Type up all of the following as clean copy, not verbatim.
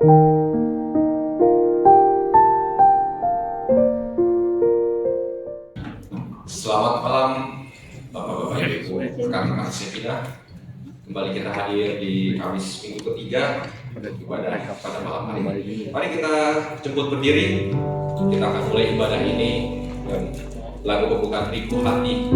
Selamat malam Bapak-Bapak Ibu, rekan-rekan setia. Kembali kita hadir di Kamis minggu ketiga ibadah pada malam hari ini. Mari kita jemput berdiri. Kita akan mulai ibadah ini dengan lagu pembukaan Riku Hati.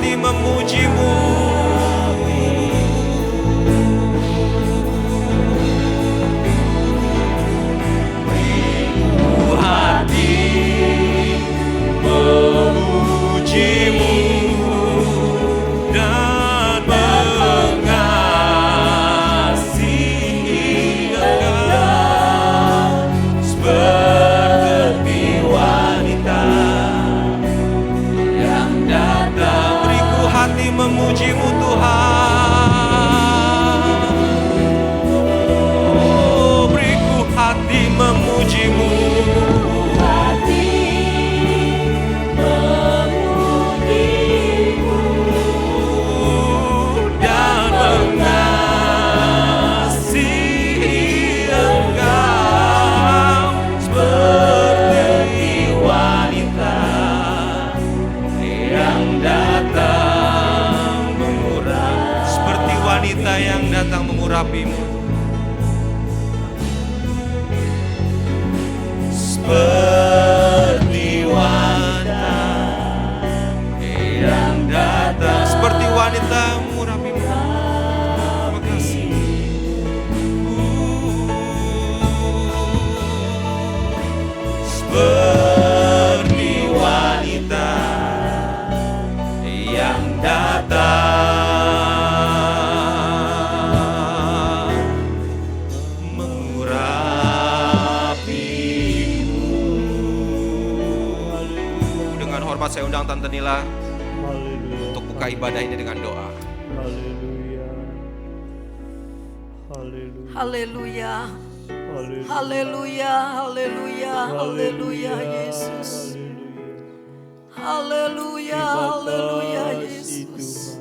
hati memuji-Mu. Memuji-Mu Tuhan. Oh, beriku hati memuji-Mu. Hati memuji-Mu dan mengasihi Engkau seperti wanita yang datang mengurapi-Mu, seperti wanita yang datang, seperti wanita mengurapi-Mu. Terima kasih. Seperti wanita yang datang saya undang Tante Nila untuk buka ibadah ini dengan doa. Haleluya. Haleluya. Haleluya. Haleluya Yesus. Haleluya. Haleluya Yesus.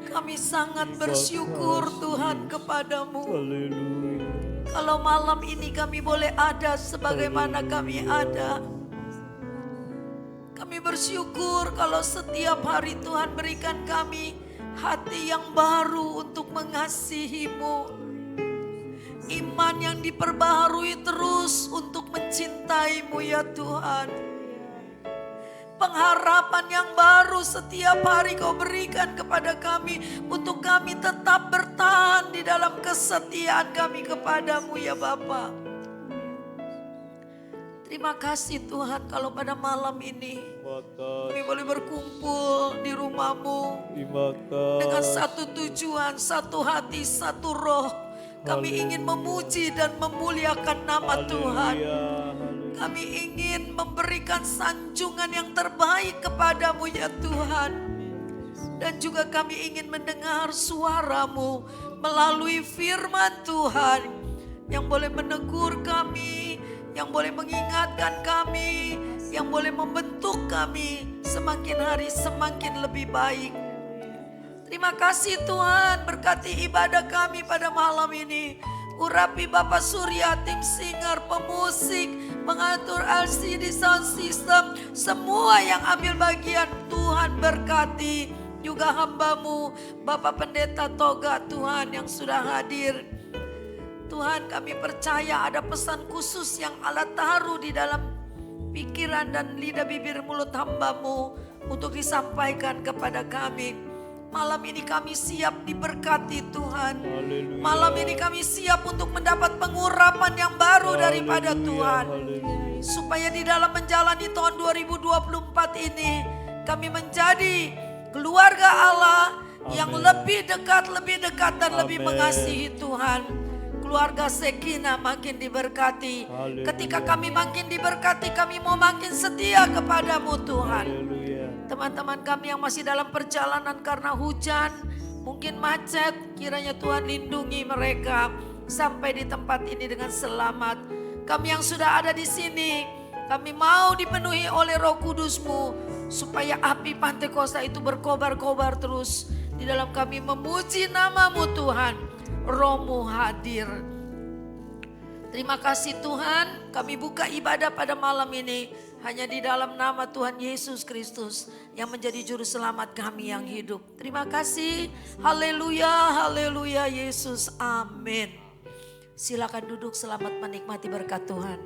Kami sangat bersyukur Tuhan kepadamu. Kalau malam ini kami boleh ada sebagaimana kami ada. Kami bersyukur kalau setiap hari Tuhan berikan kami hati yang baru untuk mengasihi-Mu. Iman yang diperbaharui terus untuk mencintai-Mu ya Tuhan. Pengharapan yang baru setiap hari Kau berikan kepada kami untuk kami tetap bertahan di dalam kesetiaan kami kepadamu ya Bapa. Terima kasih Tuhan kalau pada malam ini kami boleh berkumpul di rumah-Mu dengan satu tujuan, satu hati, satu roh. Kami ingin memuji dan memuliakan nama Tuhan. Kami ingin memberikan sanjungan yang terbaik kepadamu ya Tuhan. Dan juga kami ingin mendengar suara-Mu melalui firman Tuhan yang boleh menegur kami, yang boleh mengingatkan kami, yang boleh membentuk kami semakin hari semakin lebih baik. Terima kasih Tuhan, berkati ibadah kami pada malam ini. Urapi Bapak Surya, tim singer, pemusik, mengatur LCD sound system, semua yang ambil bagian Tuhan berkati. Juga hamba-Mu Bapak Pendeta Toga Tuhan yang sudah hadir. Tuhan, kami percaya ada pesan khusus yang Allah taruh di dalam pikiran dan lidah bibir mulut hamba-Mu untuk disampaikan kepada kami. Malam ini kami siap diberkati Tuhan. Malam ini kami siap untuk mendapat pengurapan yang baru daripada Tuhan. Supaya di dalam menjalani tahun 2024 ini kami menjadi keluarga Allah yang lebih dekat dan lebih mengasihi Tuhan. Keluarga Sekina makin diberkati. Ketika kami makin diberkati, kami mau makin setia kepadamu Tuhan. Teman-teman kami yang masih dalam perjalanan karena hujan, mungkin macet, kiranya Tuhan lindungi mereka sampai di tempat ini dengan selamat. Kami yang sudah ada di sini, kami mau dipenuhi oleh Roh Kudus-Mu supaya api Pantekosta itu berkobar-kobar terus di dalam kami memuji nama-Mu Tuhan. Roh-Mu hadir. Terima kasih Tuhan, kami buka ibadah pada malam ini hanya di dalam nama Tuhan Yesus Kristus yang menjadi juru selamat kami yang hidup. Terima kasih. Haleluya, haleluya Yesus. Amin. Silakan duduk, selamat menikmati berkat Tuhan.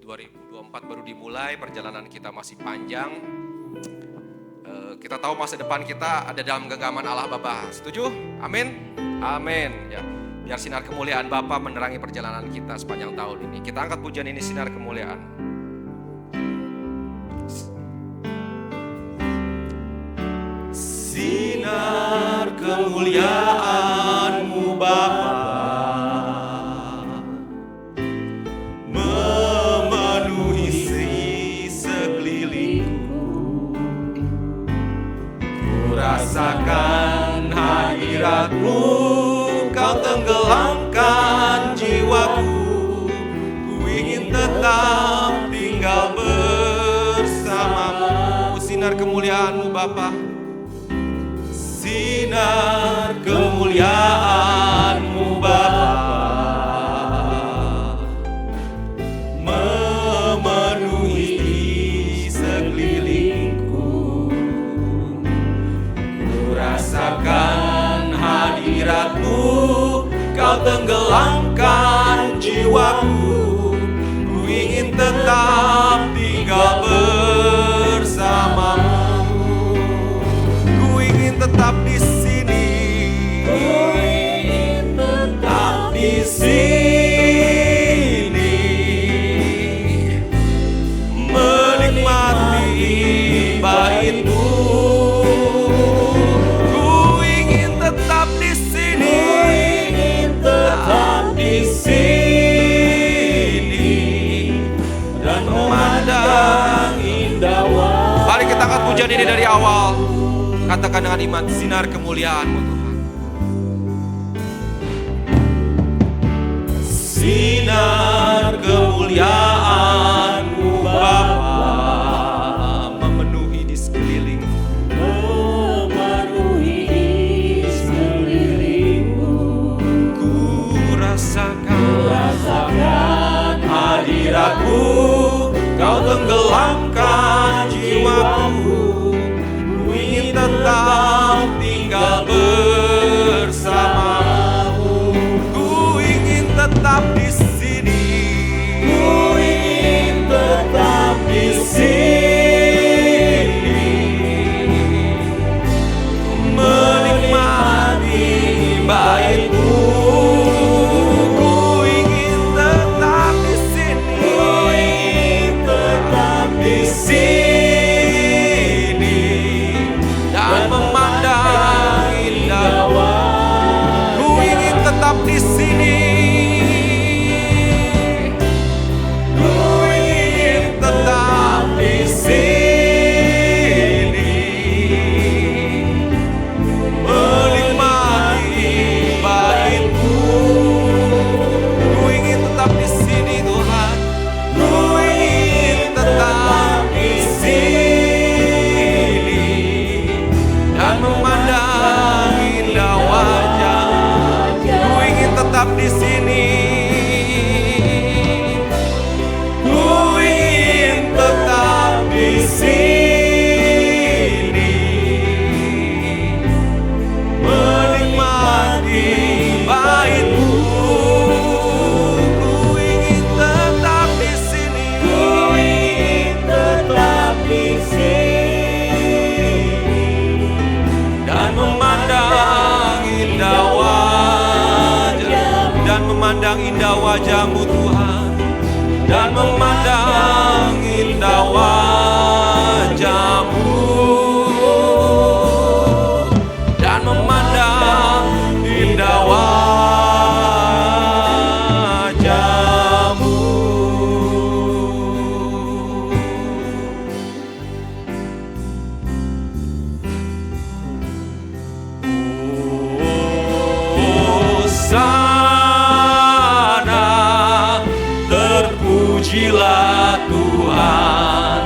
2024 Tuhan. Baru dimulai, perjalanan kita masih panjang. Kita tahu masa depan kita ada dalam genggaman Allah Bapa. Setuju? Amin? Amin. Ya. Biar sinar kemuliaan Bapa menerangi perjalanan kita sepanjang tahun ini. Kita angkat pujian ini, sinar kemuliaan. Sinar kemuliaan-Mu Bapa memenuhi sekelilingku. Ku rasakan hadirat-Mu, Kau tenggelamkan jiwaku. Ku ingin tetap tinggal bersama-Mu. Sinar kemuliaan-Mu Bapa. Sinar kemuliaan-Mu Bapa memenuhi sekelilingku. Ku rasakan hadirat-Mu, Kau tenggelamkan jiwaku. Ku ingin tetap tinggal bersama-Mu. Tetap di sini, tetap di sini, menikmati bait-Mu. Ku ingin tetap di sini, tetap di sini, dan memandang indah. Mari kita angkat pujian ini dari awal. Katakan dengan iman, sinar kemuliaan-Mu Tuhan. Sinar kemuliaan-Mu Bapa memenuhi di sekelilingku. Memenuhi di sekelilingku. Ku rasakan hadirat-Mu, Kau tenggelamkan jiwaku. Tetap tinggal bersama-Mu. Ku ingin tetap di sini. Ku ingin tetap di sini, menikmati bait-Mu. Ku ingin tetap di sini. Ku ingin tetap di sini. Di sini, ku ingin tetap di sini, menikmati bait-Mu. Ku ingin tetap di sini Tuhan, ku ingin tetap di sini, dan memandang indah wajah. Tetap di sini, ku ingin tetap di sini, menikmati bait-Mu. Ku ingin tetap di sini, ku ingin tetap di sini, dan memandang indah wajah-Mu Tuhan, dan memandang indah wajah-Mu, dan memandang indah wajah-Mu. Terpujilah Tuhan,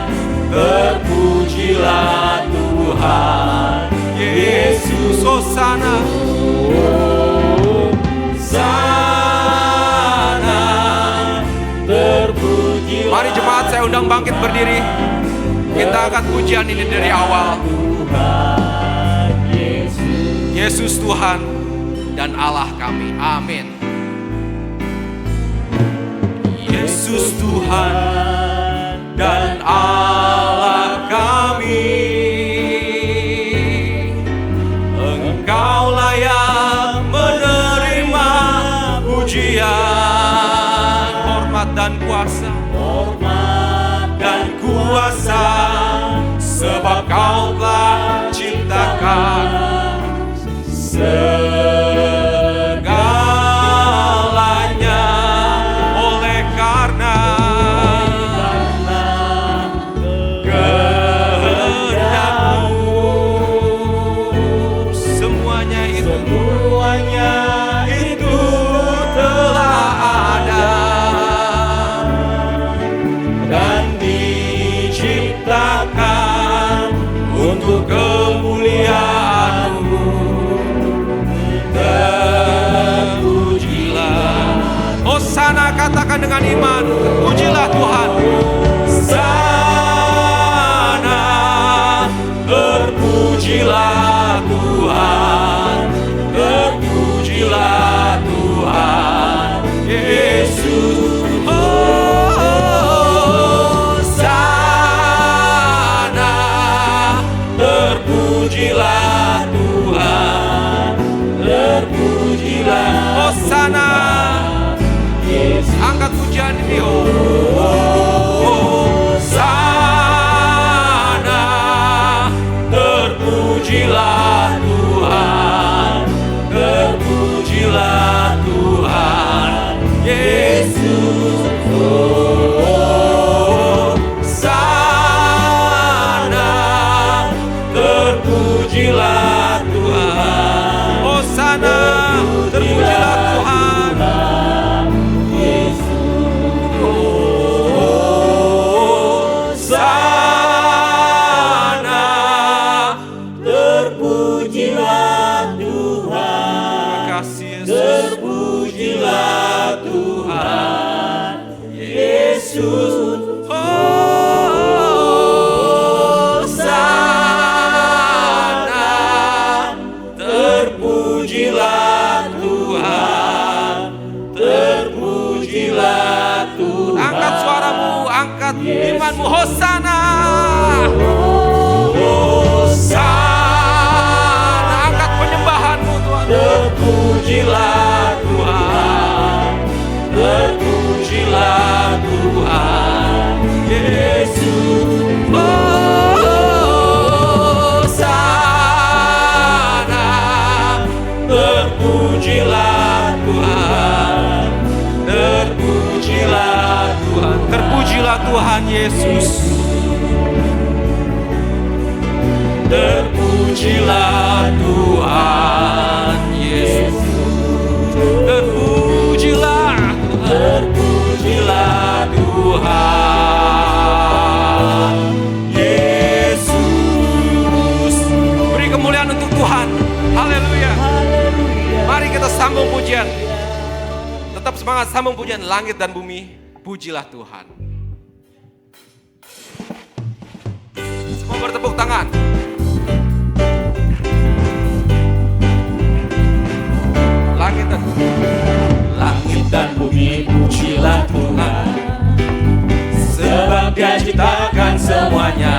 terpujilah Tuhan, Yesus Hosana. Hosana, terpujilah. Mari jemaat, saya undang bangkit berdiri. Kita angkat pujian ini dari awal. Yesus Tuhan dan Allah kami. Amin. Yesus Tuhan ciptakan untuk kemuliaan-Mu. Terpujilah. Hosana, katakan dengan iman, terpujilah Tuhan. Sana, terpujilah Tuhan, terpujilah Tuhan Yesus. Hosana, terpujilah Tuhan, terpujilah. Hosana, angkat pujian ini. Hosana, terpujilah Tuhan, terpujilah Tuhan Yesus. Hosana, terpujilah Tuhan. Hosana, terpujilah Tuhan. Hosana, terpujilah Tuhan. Terima kasih Yesus. Terpujilah Tuhan Yesus. Hosana, terpujilah Tuhan, terpujilah Tuhan. Angkat suaramu, angkat imanmu. Hosana, Hosana, angkat penyembahanmu Tuhan. Terpujilah Tuhan, terpujilah Tuhan Yesus. Hosana, terpujilah Tuhan, terpujilah Tuhan, terpujilah Tuhan Yesus. Terpujilah Tuhan Yesus. Terpujilah, terpujilah Tuhan Yesus. Beri kemuliaan untuk Tuhan. Haleluya. Mari kita sambung pujian. Tetap semangat sambung pujian. Langit dan bumi, pujilah Tuhan. Semua bertepuk tangan. Langit dan bumi, pujilah Tuhan, sebab Dia ciptakan semuanya.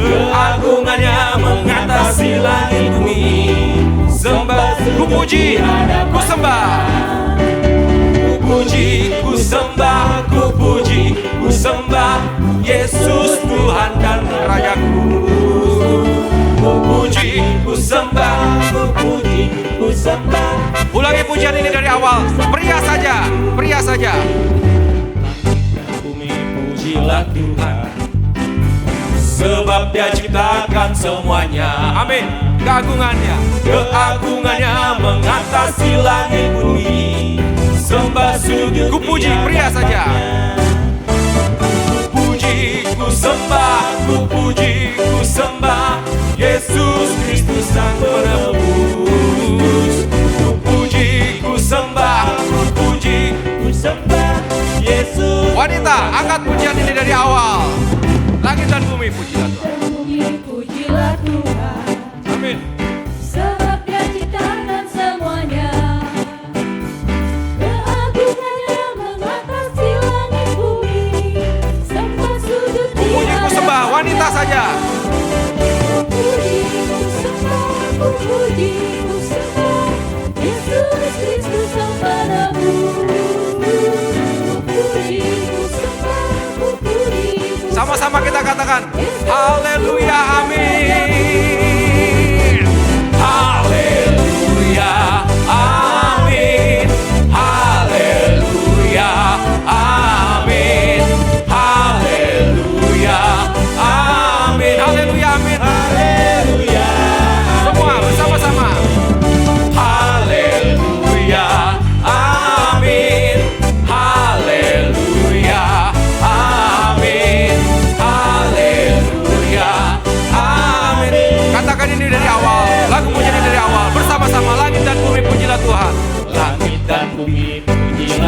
Keagungannya mengatasi langit bumi. Sembah, ku puji, ku sembah. Ku puji, ku sembah, ku puji, ku sembah Yesus Tuhan dan Rajaku. Ku puji, ku sembah, ku puji, ku sembah. Ulangi pujian ini dari awal. Pria saja, pria saja. Bumi, pujilah Tuhan, sebab Dia ciptakan semuanya. Amin. Keagungannya, keagungannya mengatasi langit bumi. Sembah sujud, ku puji, pria saja. Ku puji, ku sembah, ku puji, ku sembah Yesus Kristus Sang Penebus. Ku puji, ku sembah, ku puji, ku sembah Yesus. Wanita, angkat pujian ini dari awal. Langit dan bumi, pujilah Tuhan. Pujilah Tuhan. Amin. Sebab Dia ciptakan semuanya. Keagungannya mengatasi langit bumi. Sembah sujud Ku puji, ku sembah, wanita saja. Ku puji, ku sembah, ku puji, ku sembah Yesus Kristus Sang Penebus. Ku puji, ku sembah, ku puji, ku Sama-sama kita katakan, haleluya, amin. Haleluya, amin. Haleluya, amin. Haleluya, amin. Haleluya, amin. Haleluya. Semua bersama-sama. Haleluya, amin. Haleluya, amin.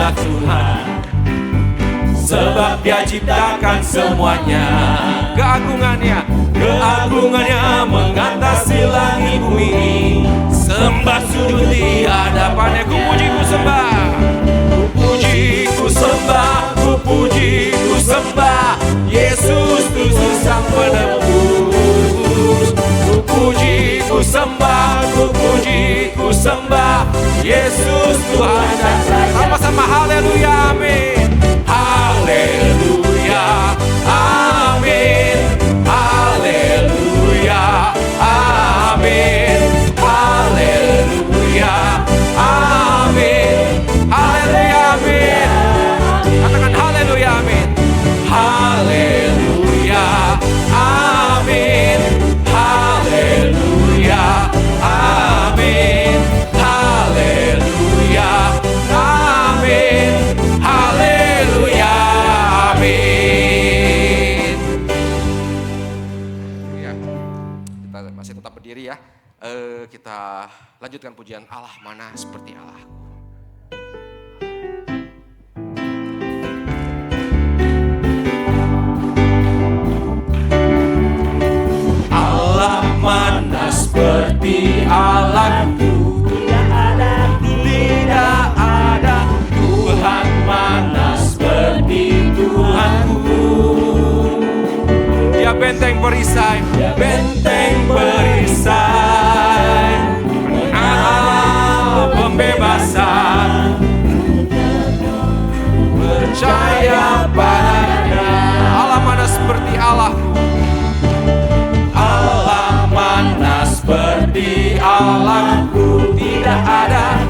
adalah Tuhan, sebab Dia ciptakan semuanya. Keagungannya mengatasi langit bumi. Sembah sujud di hadapannya. Ku puji ku sembah, ku puji ku sembah, ku puji ku sembah Yesus Tuhan Sang Penebus. Ku puji ku sembah, ku puji ku sembah Yesus Tuhan dan Raja. Sama-sama haleluya amin. Haleluya amin. Haleluya amin. Haleluya amin. Haleluya amin. Katakan haleluya amin. Haleluya amin. Haleluya amin. Haleluya amin. Haleluya amin. Ya, kita masih tetap berdiri ya. Kita lanjutkan pujian Allah mana seperti Allahku. Allah mana seperti Allahku, tidak ada Tuhan mana seperti Tuhanku. Dia benteng perisai, menara pembebasan, percaya padanya. Allah mana seperti Allahku, Allah mana seperti Allahku, tidak ada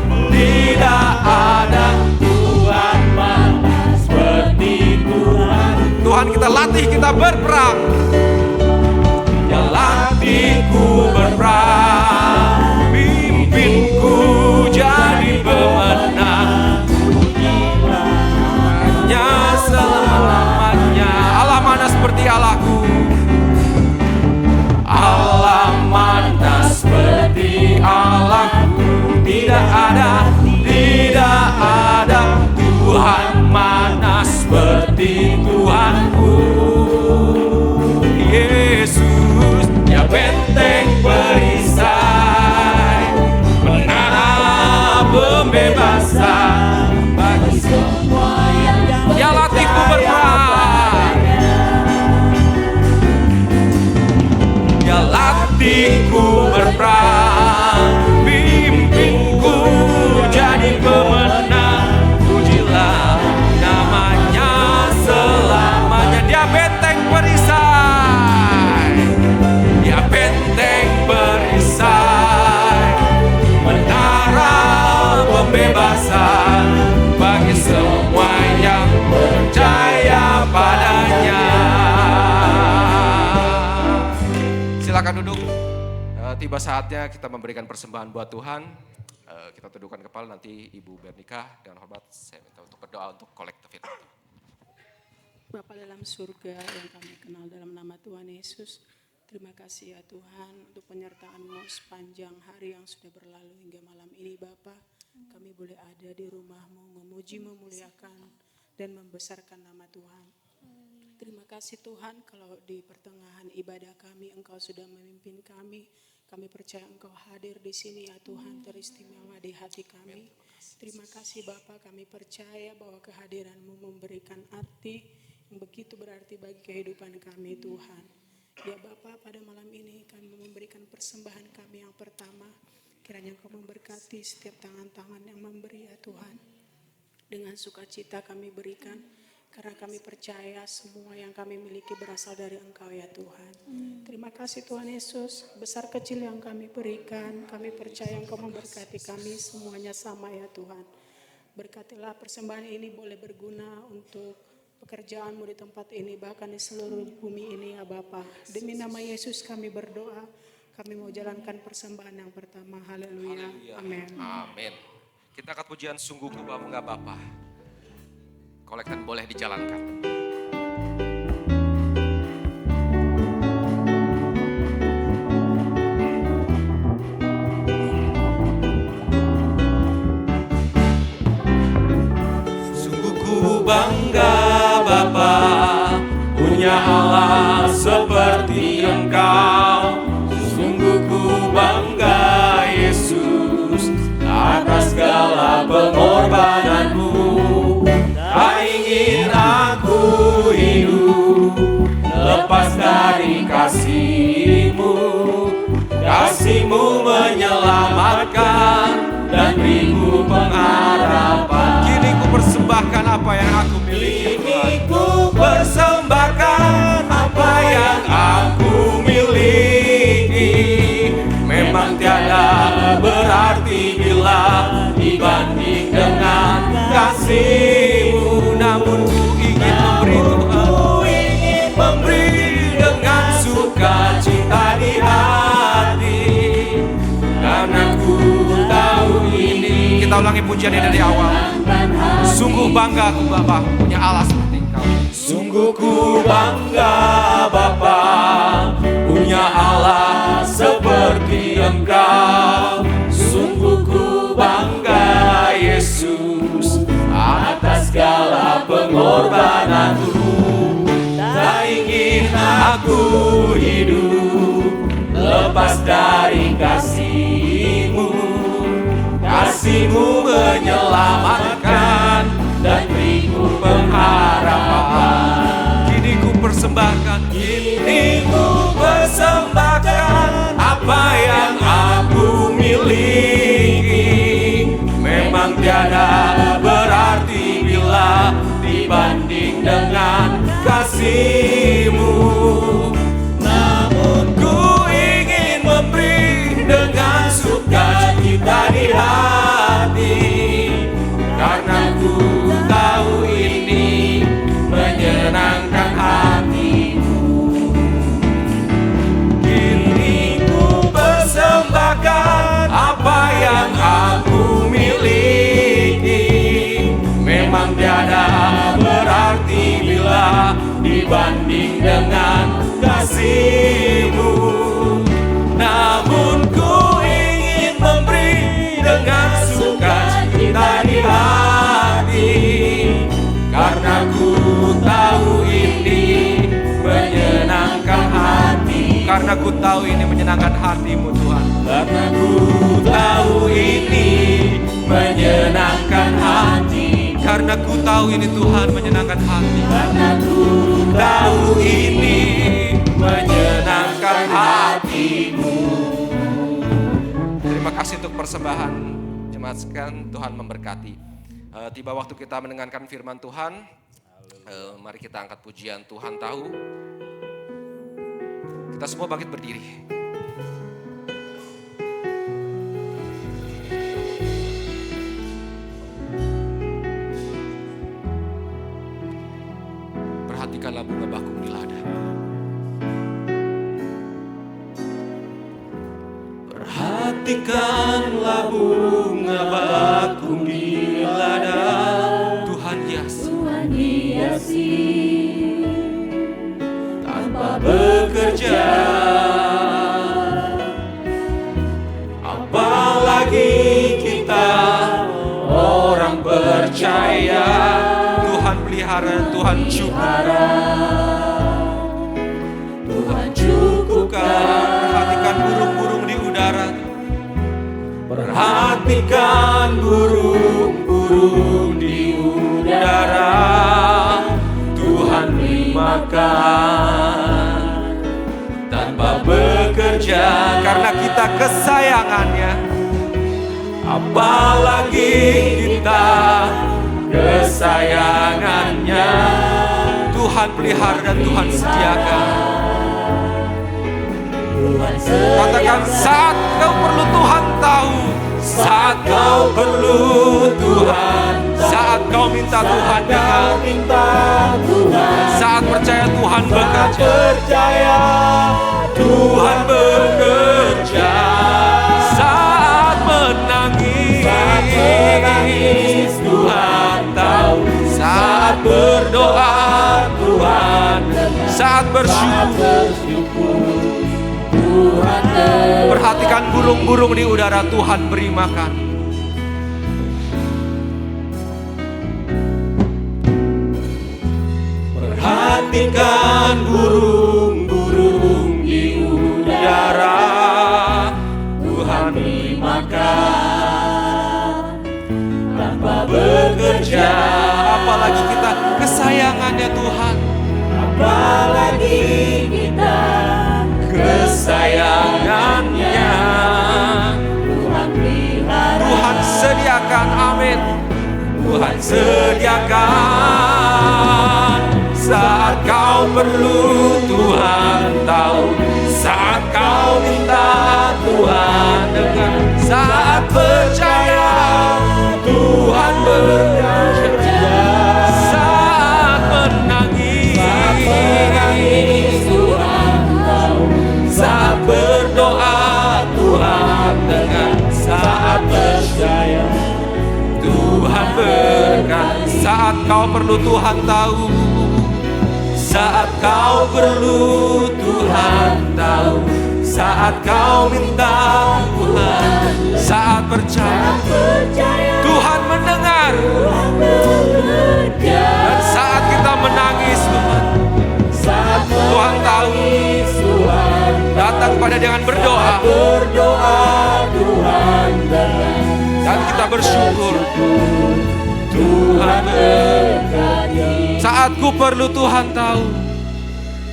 Tuhan mana seperti Tuhan. Tuhan kita latih kita berperang, Ya latihku berperang, pimpinku jadi pemenang, hanya selamanya. Allah mana seperti Allahku, Allah mana seperti Allahku, tidak ada Tuhan mana seperti Tuhanku. Yesus, ya benteng perisai, menara pembebasan bagi semua yang Ya latihku berperang, Ya latihku berperang, pimpinku jadi pemenang, pujilah namanya selamanya. Dia benteng perisai, Dia benteng perisai, menara pembebasan bagi semua yang percaya padanya. Silakan duduk. Tiba saatnya kita memberikan persembahan buat Tuhan. Kita tundukkan kepala, nanti Ibu Bernika dengan hormat saya minta untuk berdoa untuk kolektif itu. Bapa dalam surga yang kami kenal dalam nama Tuhan Yesus, terima kasih ya Tuhan untuk penyertaan-Mu sepanjang hari yang sudah berlalu hingga malam ini Bapa. Kami boleh ada di rumah-Mu, memuji, memuliakan, dan membesarkan nama Tuhan. Terima kasih Tuhan kalau di pertengahan ibadah kami Engkau sudah memimpin kami. Kami percaya Engkau hadir di sini ya Tuhan, teristimewa di hati kami. Terima kasih Bapa, kami percaya bahwa kehadiran-Mu memberikan arti yang begitu berarti bagi kehidupan kami Tuhan. Ya Bapa, pada malam ini kami memberikan persembahan kami yang pertama. Kiranya Engkau memberkati setiap tangan-tangan yang memberi ya Tuhan. Dengan sukacita kami berikan, karena kami percaya semua yang kami miliki berasal dari Engkau ya Tuhan. Terima kasih Tuhan Yesus, besar kecil yang kami berikan, kami percaya Engkau memberkati kami semuanya sama ya Tuhan. Berkatilah persembahan ini boleh berguna untuk pekerjaan-Mu di tempat ini, bahkan di seluruh bumi ini ya Bapa. Demi nama Yesus kami berdoa, kami mau jalankan persembahan yang pertama. Haleluya. Amin. Amin. Kita angkat pujian sungguh ku bangga Bapa. Kolektan boleh dijalankan. bangga Bapa, punya Allah seperti Engkau. Sungguh ku bangga Yesus atas segala pengorbananmu. Tak ingin aku hidup lepas dari kasih-Mu. Kasih-Mu menyelamatkan dan beriku pengharapan. Kini ku persembahkan apa yang aku miliki. Kini ku persembahkan apa yang aku miliki. Memang tiada berarti bila dibanding dengan kasih-Mu. Namun ku ingin memberi Tuhan, ku ingin memberi dengan sukacita di hati. Karena ku tahu ini. Kita ulangi pujiannya dari awal. Sungguh bangga aku Bapa, punya Allah seperti Engkau. Sungguh ku bangga Bapa, punya Allah seperti Engkau. Sungguh ku bangga Yesus atas segala pengorbananmu. Tak ingin aku hidup lepas dari kasih-Mu. Kasih-Mu menyelamatkan dan beriku pengharapan. Kini ku persembahkan, kini ku persembahkan apa yang aku miliki. Memang tiada berarti bila dibanding dengan kasih-Mu. Namun ku ingin memberi dengan sukacita di hati. Karena ku tahu ini menyenangkan hati-Mu. Kini ku persembahkan apa yang aku miliki. Memang tiada berarti bila dibanding dengan kasih-Mu. Namun ku ingin memberi dengan sukacita di hati. Karena ku tahu ini menyenangkan hati. Karena ku tahu ini menyenangkan hati-Mu Tuhan. Karena ku tahu ini menyenangkan hati. Karena ku tahu ini Tuhan menyenangkan hati. Karena ku tahu ini menyenangkan hati-Mu. Terima kasih untuk persembahan jemaat sekalian. Tuhan memberkati. Tiba waktu kita mendengarkan firman Tuhan. Mari kita angkat pujian Tuhan tahu. Kita semua bangkit berdiri. Perhatikanlah bunga bakung di ladang. Perhatikanlah bunga bakung di ladang. Tuhan hiasi tanpa bekerja. Apalagi kita orang percaya. Tuhan pelihara, Tuhan cukupkan. Perhatikan burung-burung di udara. Perhatikan burung-burung di udara. Tuhan beri makan tanpa bekerja. Karena kita kesayangannya. Apalagi kita kesayangannya. Tuhan pelihara dan Tuhan sediakan. Katakan, saat kau perlu Tuhan tahu. Saat kau perlu Tuhan. Saat kau minta Tuhan dengar. Saat percaya Tuhan bekerja. Tuhan bekerja. Saat menangis Tuhan tahu. Saat berdoa Tuhan. Saat bersyukur Tuhan. Perhatikan burung-burung di udara. Tuhan beri makan. memperhatikan burung-burung di udara. Tuhan beri makan tanpa bekerja. Apalagi kita kesayangannya Tuhan. Apalagi kita kesayangannya. Tuhan sediakan, amin. Tuhan sediakan. Saat kau perlu Tuhan tahu. Saat kau minta Tuhan dengar. Saat percaya Tuhan bekerja. Saat menangis Tuhan tahu. Saat berdoa Tuhan dengar. Saat percaya Tuhan berkati. Saat kau perlu Tuhan tahu. Saat kau perlu Tuhan tahu. Saat kau minta Tuhan. Saat percaya Tuhan mendengar. Dan saat kita menangis Tuhan, Tuhan tahu. Datang kepada dengan berdoa. Dan kita bersyukur. Tuhan berkati. Saat ku perlu Tuhan tahu.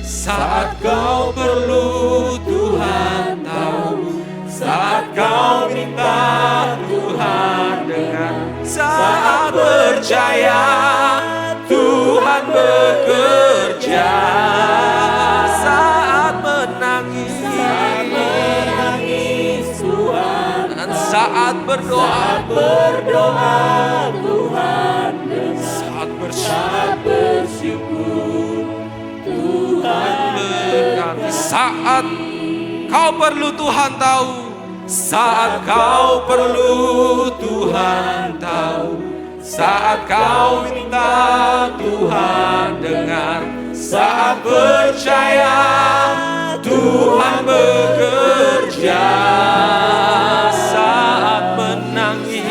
Saat kau perlu Tuhan tahu. Saat kau minta Tuhan dengar. Saat percaya Tuhan bekerja. Saat menangis Tuhan. Dan saat berdoa Tuhan dengar. Saat bersyukur Tuhan berkati. Saat kau perlu Tuhan tahu. Saat kau perlu Tuhan tahu. Saat kau minta Tuhan dengar. Saat percaya Tuhan bekerja. Saat menangis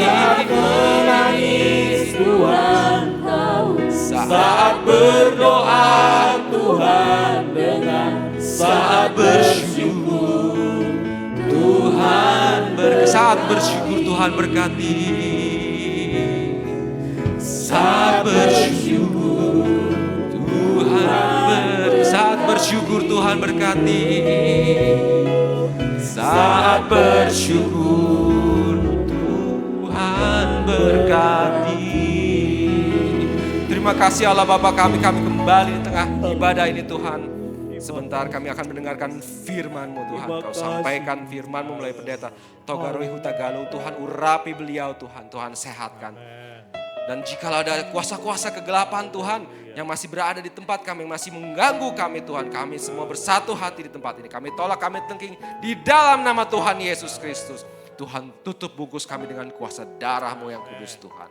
Tuhan tahu. Saat berdoa Tuhan dengar. Saat bersyukur Tuhan berkati. Saat bersyukur Tuhan berkati. Saat bersyukur Tuhan berkati. Saat bersyukur Tuhan berkati. Saat bersyukur Tuhan berkati. Terima kasih Allah Bapa kami kembali di tengah ibadah ini Tuhan. Sebentar kami akan mendengarkan firman-Mu Tuhan. Kau sampaikan firman-Mu melalui pendeta Togaroi Hutagalung. Tuhan urapi beliau Tuhan. Tuhan sehatkan. Dan jikalau ada kuasa-kuasa kegelapan Tuhan yang masih berada di tempat kami, yang masih mengganggu kami Tuhan. Kami semua bersatu hati di tempat ini. Kami tolak, kami tengking di dalam nama Tuhan Yesus Kristus. Tuhan tutup bungkus kami dengan kuasa darah-Mu yang kudus Tuhan.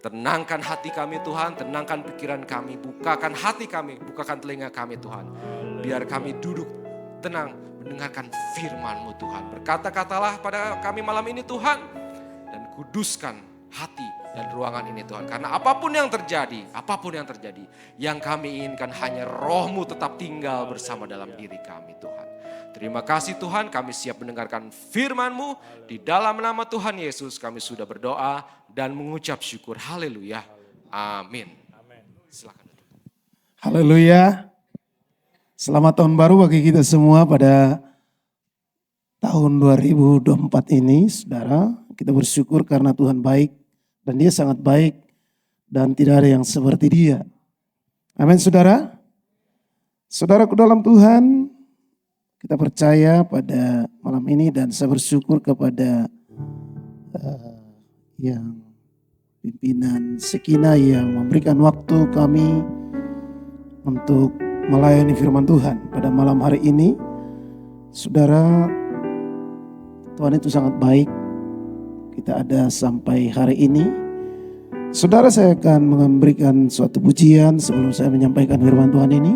Tenangkan hati kami Tuhan, tenangkan pikiran kami, bukakan hati kami, bukakan telinga kami Tuhan. Biar kami duduk tenang mendengarkan firman-Mu Tuhan. Berkata-katalah pada kami malam ini Tuhan, dan kuduskan hati dan ruangan ini Tuhan. Karena apapun yang terjadi, yang kami inginkan hanya Roh-Mu tetap tinggal bersama dalam diri kami Tuhan. Terima kasih Tuhan, kami siap mendengarkan firman-Mu. Di dalam nama Tuhan Yesus kami sudah berdoa dan mengucap syukur. Haleluya. Amin. Silakan. Haleluya. Selamat tahun baru bagi kita semua pada tahun 2024 ini, saudara. Kita bersyukur karena Tuhan baik dan Dia sangat baik dan tidak ada yang seperti Dia. Amin, saudara. Saudaraku dalam Tuhan, kita percaya pada malam ini dan saya bersyukur kepada yang pimpinan Sekina yang memberikan waktu kami untuk melayani firman Tuhan pada malam hari ini. Saudara, Tuhan itu sangat baik. Kita ada sampai hari ini. Saudara, saya akan memberikan suatu pujian sebelum saya menyampaikan firman Tuhan ini.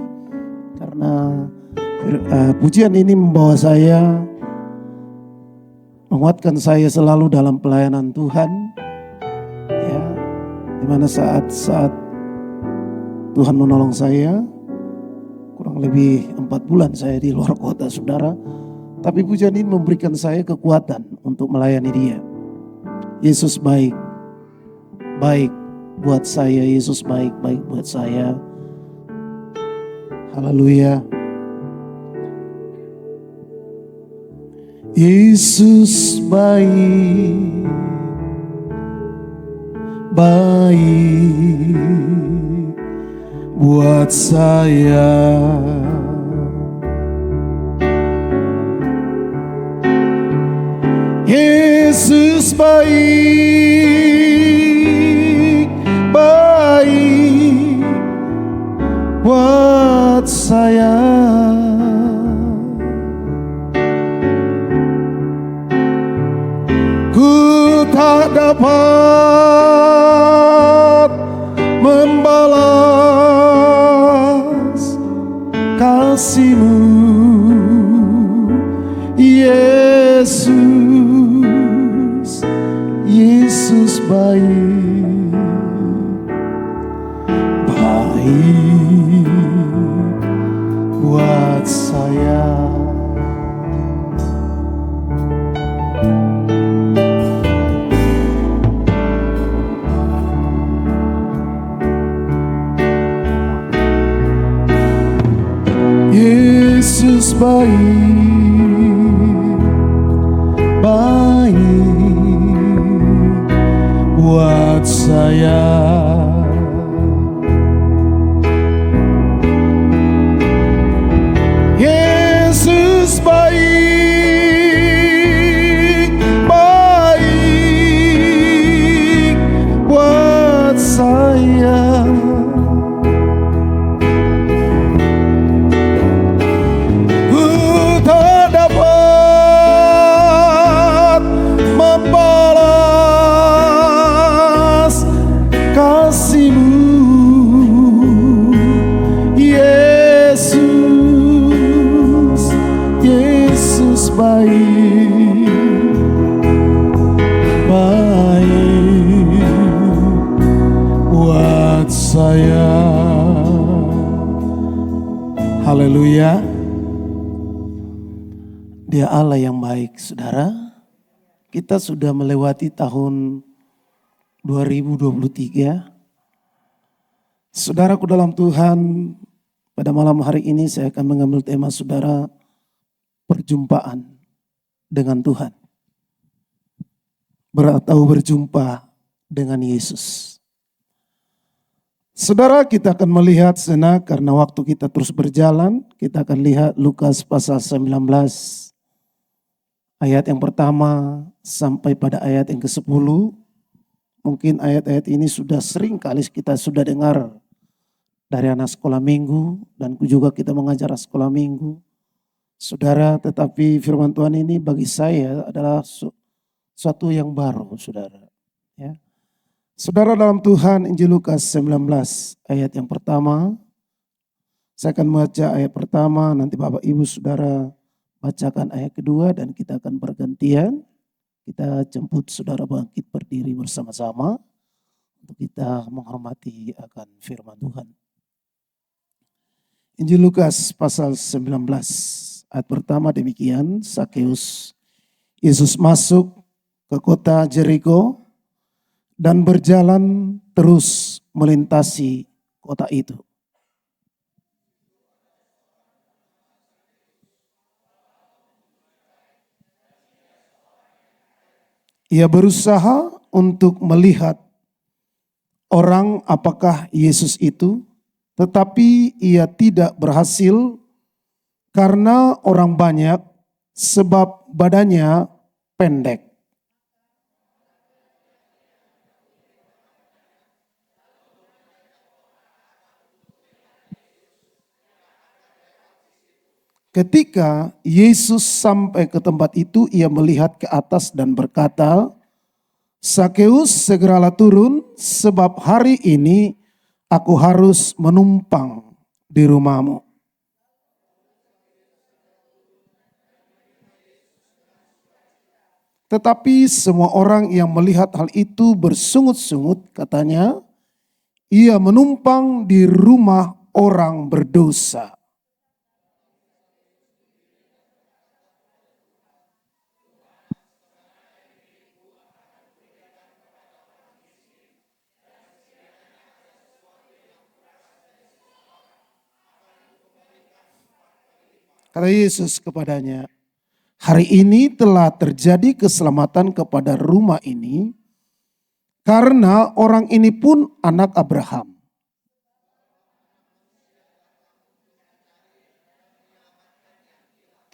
Karena pujian ini membawa saya, menguatkan saya selalu dalam pelayanan Tuhan. Ya, dimana saat-saat Tuhan menolong saya, kurang lebih 4 bulan saya di luar kota saudara. Tapi pujian ini memberikan saya kekuatan untuk melayani dia. Yesus baik, baik buat saya. Yesus baik, baik buat saya. Haleluya. Yesus baik, baik buat saya. Yesus baik, baik buat saya. Ku tak dapat membalas kasih-Mu, Yesus, Yesus baik, baik buat saya. Yesus baik, baik buat saya. Yesus baik, baik buat saya. Haleluya. Dia Allah yang baik, saudara. Kita sudah melewati tahun 2023. Saudaraku dalam Tuhan, pada malam hari ini saya akan mengambil tema saudara, perjumpaan dengan Tuhan. Atau berjumpa dengan Yesus. Saudara, kita akan melihat sejenak karena waktu kita terus berjalan. Kita akan lihat Lukas pasal 19 ayat yang pertama sampai pada ayat yang ke-10. Mungkin ayat-ayat ini sudah sering kali kita sudah dengar dari anak sekolah minggu dan juga kita mengajar sekolah minggu. Saudara, tetapi firman Tuhan ini bagi saya adalah suatu yang baru, saudara. Ya. Saudara dalam Tuhan, Injil Lukas 19 ayat yang pertama. Saya akan membaca ayat pertama, nanti Bapak Ibu Saudara bacakan ayat kedua dan kita akan bergantian. Kita jemput saudara bangkit berdiri bersama-sama untuk kita menghormati akan firman Tuhan. Injil Lukas pasal 19 ayat pertama demikian, Sakeus, Yesus masuk ke kota Jeriko dan berjalan terus melintasi kota itu. Ia berusaha untuk melihat orang apakah Yesus itu, tetapi ia tidak berhasil karena orang banyak sebab badannya pendek. Ketika Yesus sampai ke tempat itu, ia melihat ke atas dan berkata, Sakeus, segeralah turun, sebab hari ini aku harus menumpang di rumahmu. Tetapi semua orang yang melihat hal itu bersungut-sungut, katanya, ia menumpang di rumah orang berdosa. Kata Yesus kepadanya, hari ini telah terjadi keselamatan kepada rumah ini, karena orang ini pun anak Abraham.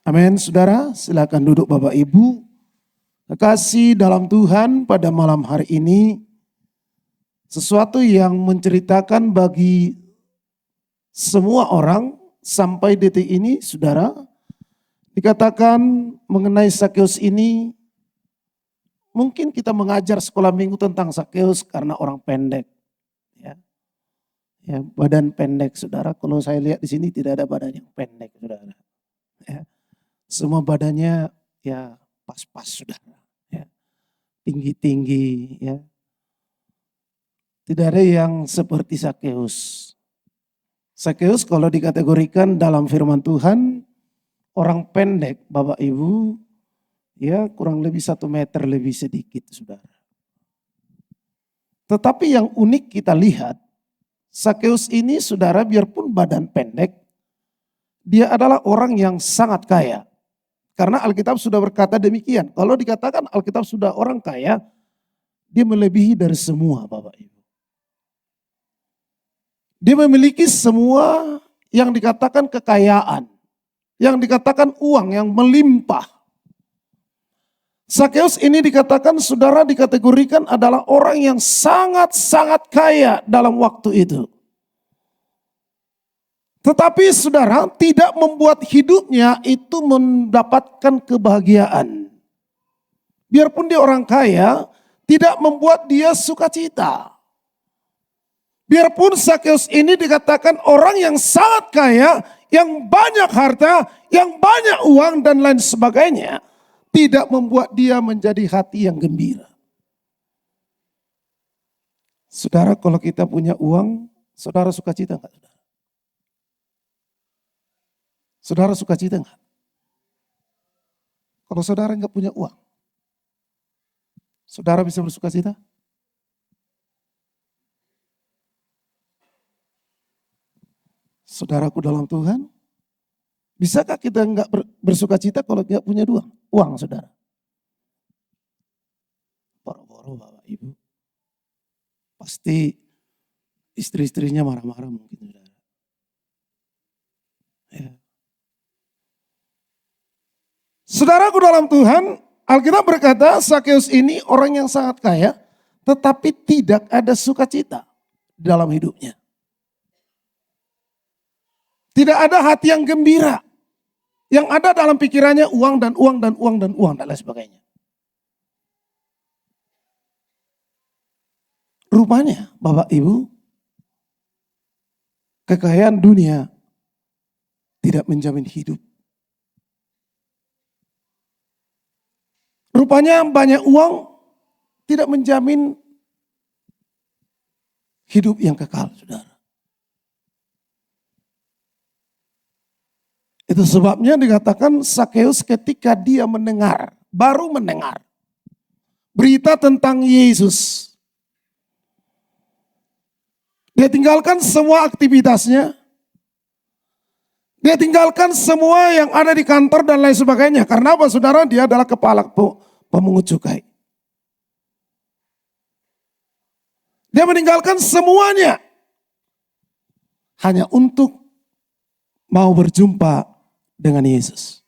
Amin, saudara. Silakan duduk Bapak Ibu. Kekasih dalam Tuhan, pada malam hari ini, sesuatu yang menceritakan bagi semua orang sampai detik ini, saudara, dikatakan mengenai Sakeus ini, mungkin kita mengajar sekolah minggu tentang Sakeus karena orang pendek. Ya, badan pendek, saudara. Kalau saya lihat di sini tidak ada badan yang pendek, saudara. Ya, semua badannya ya pas-pas, saudara. Ya, tinggi-tinggi, ya. Tidak ada yang seperti Sakeus. Sakeus kalau dikategorikan dalam firman Tuhan, orang pendek, Bapak Ibu, ya kurang lebih 1 meter lebih sedikit, saudara. Tetapi yang unik kita lihat, Sakeus ini, saudara, biarpun badan pendek, dia adalah orang yang sangat kaya. Karena Alkitab sudah berkata demikian. Kalau dikatakan Alkitab sudah orang kaya, dia melebihi dari semua, Bapak Ibu. Dia memiliki semua yang dikatakan kekayaan, yang dikatakan uang yang melimpah. Sakeus ini dikatakan, saudara, dikategorikan adalah orang yang sangat-sangat kaya dalam waktu itu. Tetapi saudara tidak membuat hidupnya itu mendapatkan kebahagiaan. Biarpun dia orang kaya, tidak membuat dia sukacita. Biarpun Sakeus ini dikatakan orang yang sangat kaya, yang banyak harta, yang banyak uang dan lain sebagainya, tidak membuat dia menjadi hati yang gembira. Saudara, kalau kita punya uang, saudara sukacita enggak, saudara? Saudara sukacita enggak? Kalau saudara enggak punya uang, saudara bisa bersukacita? Saudaraku dalam Tuhan, bisakah kita enggak bersukacita kalau enggak punya uang, saudara? Boro-boro Bapak Ibu. Pasti istri-istrinya marah-marah mungkin, saudara. Ya. Saudaraku dalam Tuhan, Alkitab berkata Sakeus ini orang yang sangat kaya, tetapi tidak ada sukacita dalam hidupnya. Tidak ada hati yang gembira. Yang ada dalam pikirannya uang dan uang dan uang dan uang dan lain sebagainya. Rupanya Bapak Ibu, kekayaan dunia tidak menjamin hidup. Rupanya banyak uang tidak menjamin hidup yang kekal, saudara. Itu sebabnya dikatakan Sakeus ketika dia baru mendengar berita tentang Yesus. Dia tinggalkan semua aktivitasnya. Dia tinggalkan semua yang ada di kantor dan lain sebagainya. Karena apa, saudara? Dia adalah kepala pemungut cukai. Dia meninggalkan semuanya hanya untuk mau berjumpa dengan Yesus.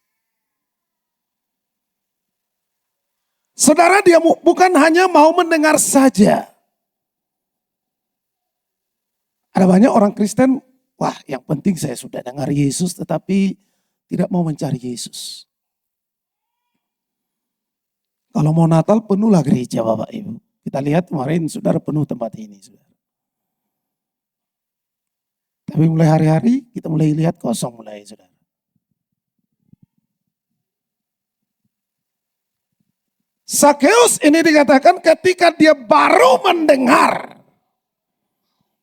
Saudara, dia bukan hanya mau mendengar saja. Ada banyak orang Kristen, wah yang penting saya sudah dengar Yesus tetapi tidak mau mencari Yesus. Kalau mau Natal penuhlah gereja Bapak Ibu. Kita lihat kemarin saudara penuh tempat ini. Saudara. Tapi mulai hari-hari kita mulai lihat kosong mulai saudara. Sakeus ini dikatakan ketika dia baru mendengar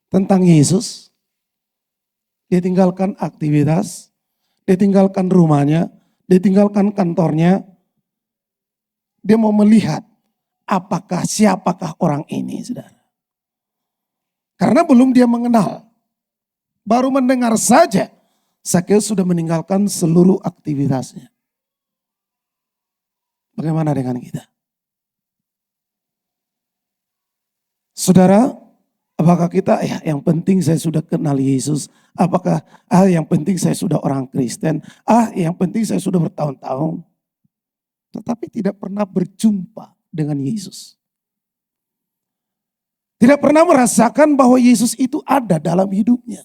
tentang Yesus, dia tinggalkan aktivitas, dia tinggalkan rumahnya, dia tinggalkan kantornya. Dia mau melihat siapakah orang ini, saudara. Karena belum dia mengenal, baru mendengar saja. Sakeus sudah meninggalkan seluruh aktivitasnya. Bagaimana dengan kita? Saudara, apakah kita yang penting saya sudah kenal Yesus? Apakah yang penting saya sudah orang Kristen? Yang penting saya sudah bertahun-tahun. Tetapi tidak pernah berjumpa dengan Yesus. Tidak pernah merasakan bahwa Yesus itu ada dalam hidupnya.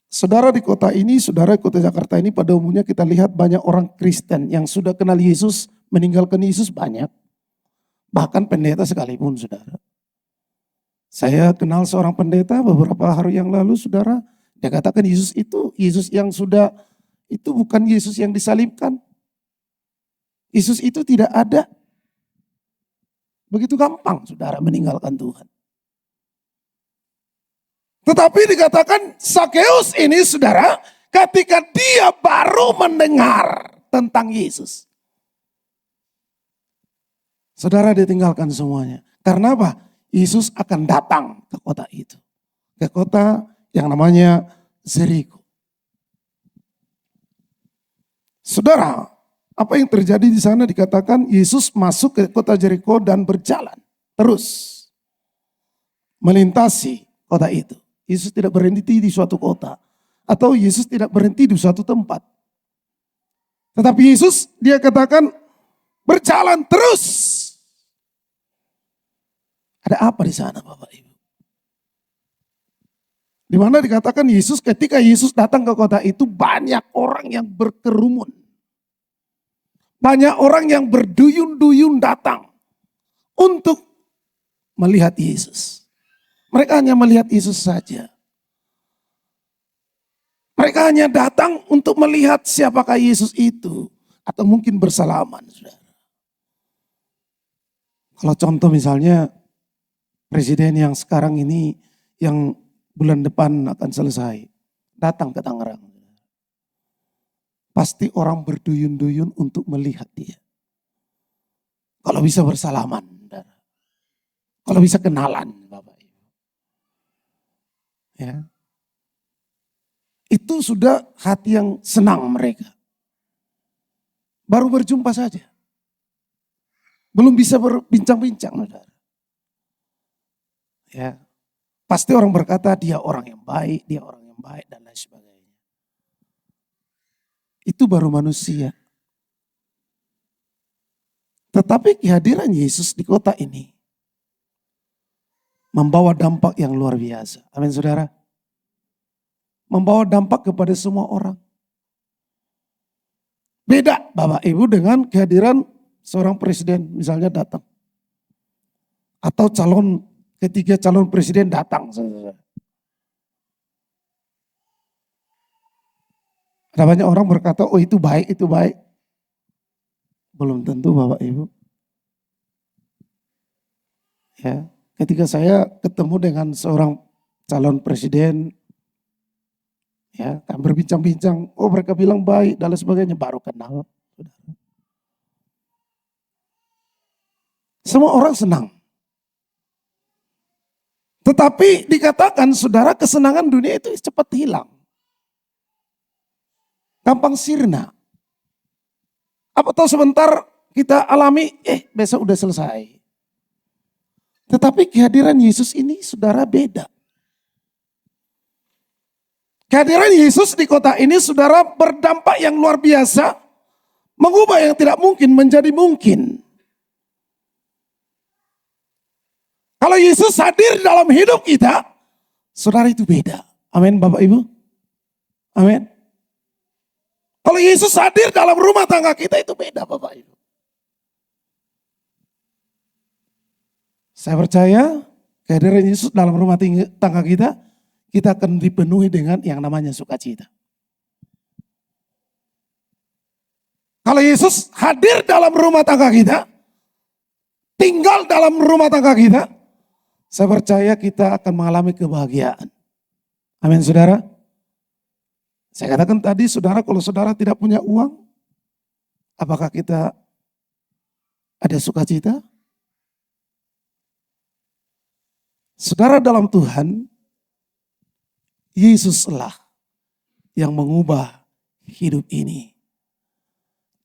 Saudara, di kota ini, saudara, kota Jakarta ini pada umumnya kita lihat banyak orang Kristen yang sudah kenal Yesus, meninggalkan Yesus banyak. Bahkan pendeta sekalipun, saudara. Saya kenal seorang pendeta beberapa hari yang lalu, saudara. Dia katakan Yesus itu, Yesus yang sudah, itu bukan Yesus yang disalibkan. Yesus itu tidak ada. Begitu gampang, saudara, meninggalkan Tuhan. Tetapi dikatakan Sakeus ini, saudara, ketika dia baru mendengar tentang Yesus. Saudara, dia tinggalkan semuanya. Karena apa? Yesus akan datang ke kota itu. Ke kota yang namanya Yeriko. Saudara, apa yang terjadi di sana dikatakan Yesus masuk ke kota Yeriko dan berjalan terus melintasi kota itu. Yesus tidak berhenti di suatu kota. Atau Yesus tidak berhenti di suatu tempat. Tetapi Yesus, dia katakan berjalan terus. Ada apa di sana Bapak Ibu? Di mana dikatakan Yesus, ketika Yesus datang ke kota itu banyak orang yang berkerumun. Banyak orang yang berduyun-duyun datang untuk melihat Yesus. Mereka hanya melihat Yesus saja. Mereka hanya datang untuk melihat siapakah Yesus itu. Atau mungkin bersalaman. Saudara. Kalau contoh misalnya presiden yang sekarang ini yang bulan depan akan selesai. Datang ke Tangerang. Pasti orang berduyun-duyun untuk melihat dia. Kalau bisa bersalaman. Saudara. Kalau bisa kenalan Bapak. Ya. Itu sudah hati yang senang mereka. Baru berjumpa saja. Belum bisa berbincang-bincang. Ya. Pasti orang berkata dia orang yang baik, dia orang yang baik dan lain sebagainya. Itu baru manusia. Tetapi kehadiran Yesus di kota ini membawa dampak yang luar biasa. Amin saudara. Membawa dampak kepada semua orang. Beda Bapak Ibu dengan kehadiran seorang presiden misalnya datang. Atau ketiga calon presiden datang. Ada banyak orang berkata, oh itu baik, itu baik. Belum tentu Bapak Ibu. Ya. Ketika saya ketemu dengan seorang calon presiden, ya, kan berbincang-bincang, oh mereka bilang baik dan lain sebagainya, baru kenal. Semua orang senang. Tetapi dikatakan saudara kesenangan dunia itu cepat hilang. Gampang sirna. Apa tahu sebentar kita alami, besok udah selesai. Tetapi kehadiran Yesus ini saudara beda. Kehadiran Yesus di kota ini saudara berdampak yang luar biasa. Mengubah yang tidak mungkin menjadi mungkin. Kalau Yesus hadir dalam hidup kita, saudara itu beda. Amin Bapak Ibu. Amin. Kalau Yesus hadir dalam rumah tangga kita itu beda Bapak Ibu. Saya percaya kehadiran Yesus dalam rumah tangga kita akan dipenuhi dengan yang namanya sukacita. Kalau Yesus hadir dalam rumah tangga kita, tinggal dalam rumah tangga kita, saya percaya kita akan mengalami kebahagiaan. Amin saudara. Saya katakan tadi saudara, kalau saudara tidak punya uang, apakah kita ada sukacita? Saudara dalam Tuhan, Yesuslah yang mengubah hidup ini.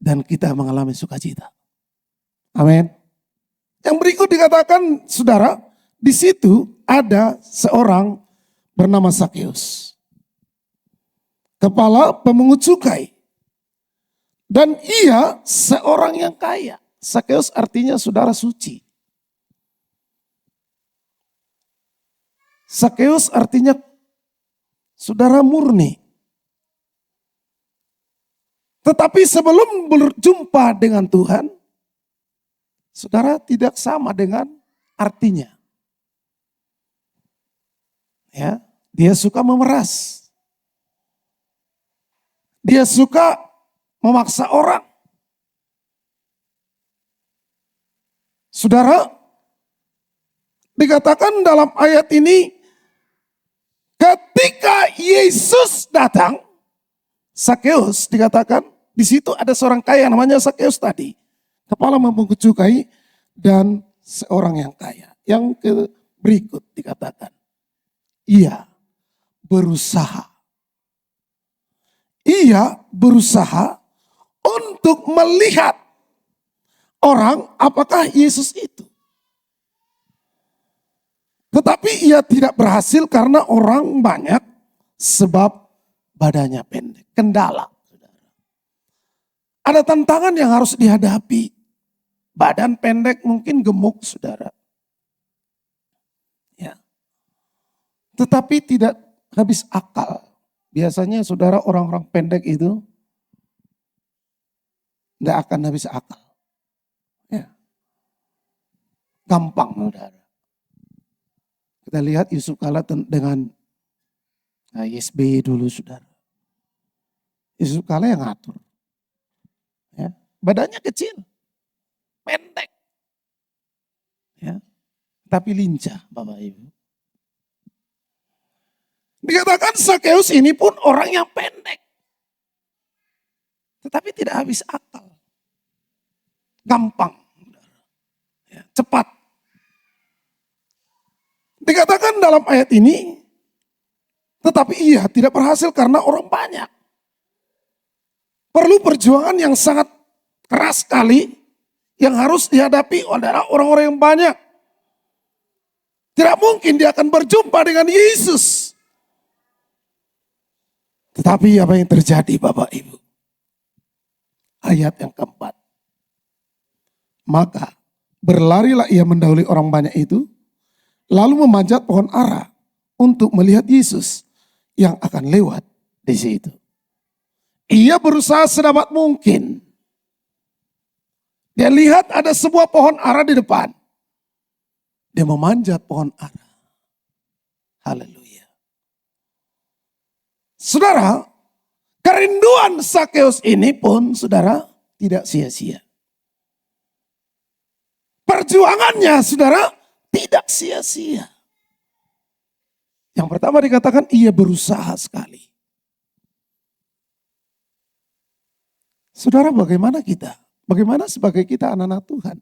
Dan kita mengalami sukacita. Amin. Yang berikut dikatakan, saudara, di situ ada seorang bernama Sakeus, kepala pemungut cukai. Dan ia seorang yang kaya. Sakeus artinya saudara suci. Sakeus artinya saudara murni. Tetapi sebelum berjumpa dengan Tuhan, saudara tidak sama dengan artinya. Ya, dia suka memeras. Dia suka memaksa orang. Saudara, dikatakan dalam ayat ini, ketika Yesus datang, Sakeus dikatakan, di situ ada seorang kaya namanya Sakeus tadi. Kepala memungut cukai dan seorang yang kaya. Yang berikut dikatakan, ia berusaha. Ia berusaha untuk melihat orang apakah Yesus itu. Tetapi ia tidak berhasil karena orang banyak sebab badannya pendek. Kendala. Ada tantangan yang harus dihadapi. Badan pendek mungkin gemuk, saudara. Ya. Tetapi tidak habis akal. Biasanya saudara orang-orang pendek itu tidak akan habis akal. Ya. Gampang, saudara. Kita lihat Yusuf Kala dengan YSB dulu, saudara. Yusuf Kala yang ngatur. Ya, badannya kecil, pendek, ya, tapi lincah, Bapak Ibu. Dikatakan Sakeus ini pun orang yang pendek, tetapi tidak habis akal, gampang, ya, cepat. Dikatakan dalam ayat ini, tetapi ia tidak berhasil karena orang banyak. Perlu perjuangan yang sangat keras sekali yang harus dihadapi oleh orang-orang yang banyak. Tidak mungkin dia akan berjumpa dengan Yesus. Tetapi apa yang terjadi Bapak Ibu? Ayat yang keempat. Maka berlarilah ia mendahului orang banyak itu, lalu memanjat pohon ara untuk melihat Yesus yang akan lewat di situ. Ia berusaha sedapat mungkin. Dia lihat ada sebuah pohon ara di depan. Dia memanjat pohon ara. Haleluya. Saudara, kerinduan Sakeus ini pun saudara tidak sia-sia. Perjuangannya saudara tidak sia-sia. Yang pertama dikatakan ia berusaha sekali. Saudara, bagaimana kita? Bagaimana sebagai kita anak-anak Tuhan?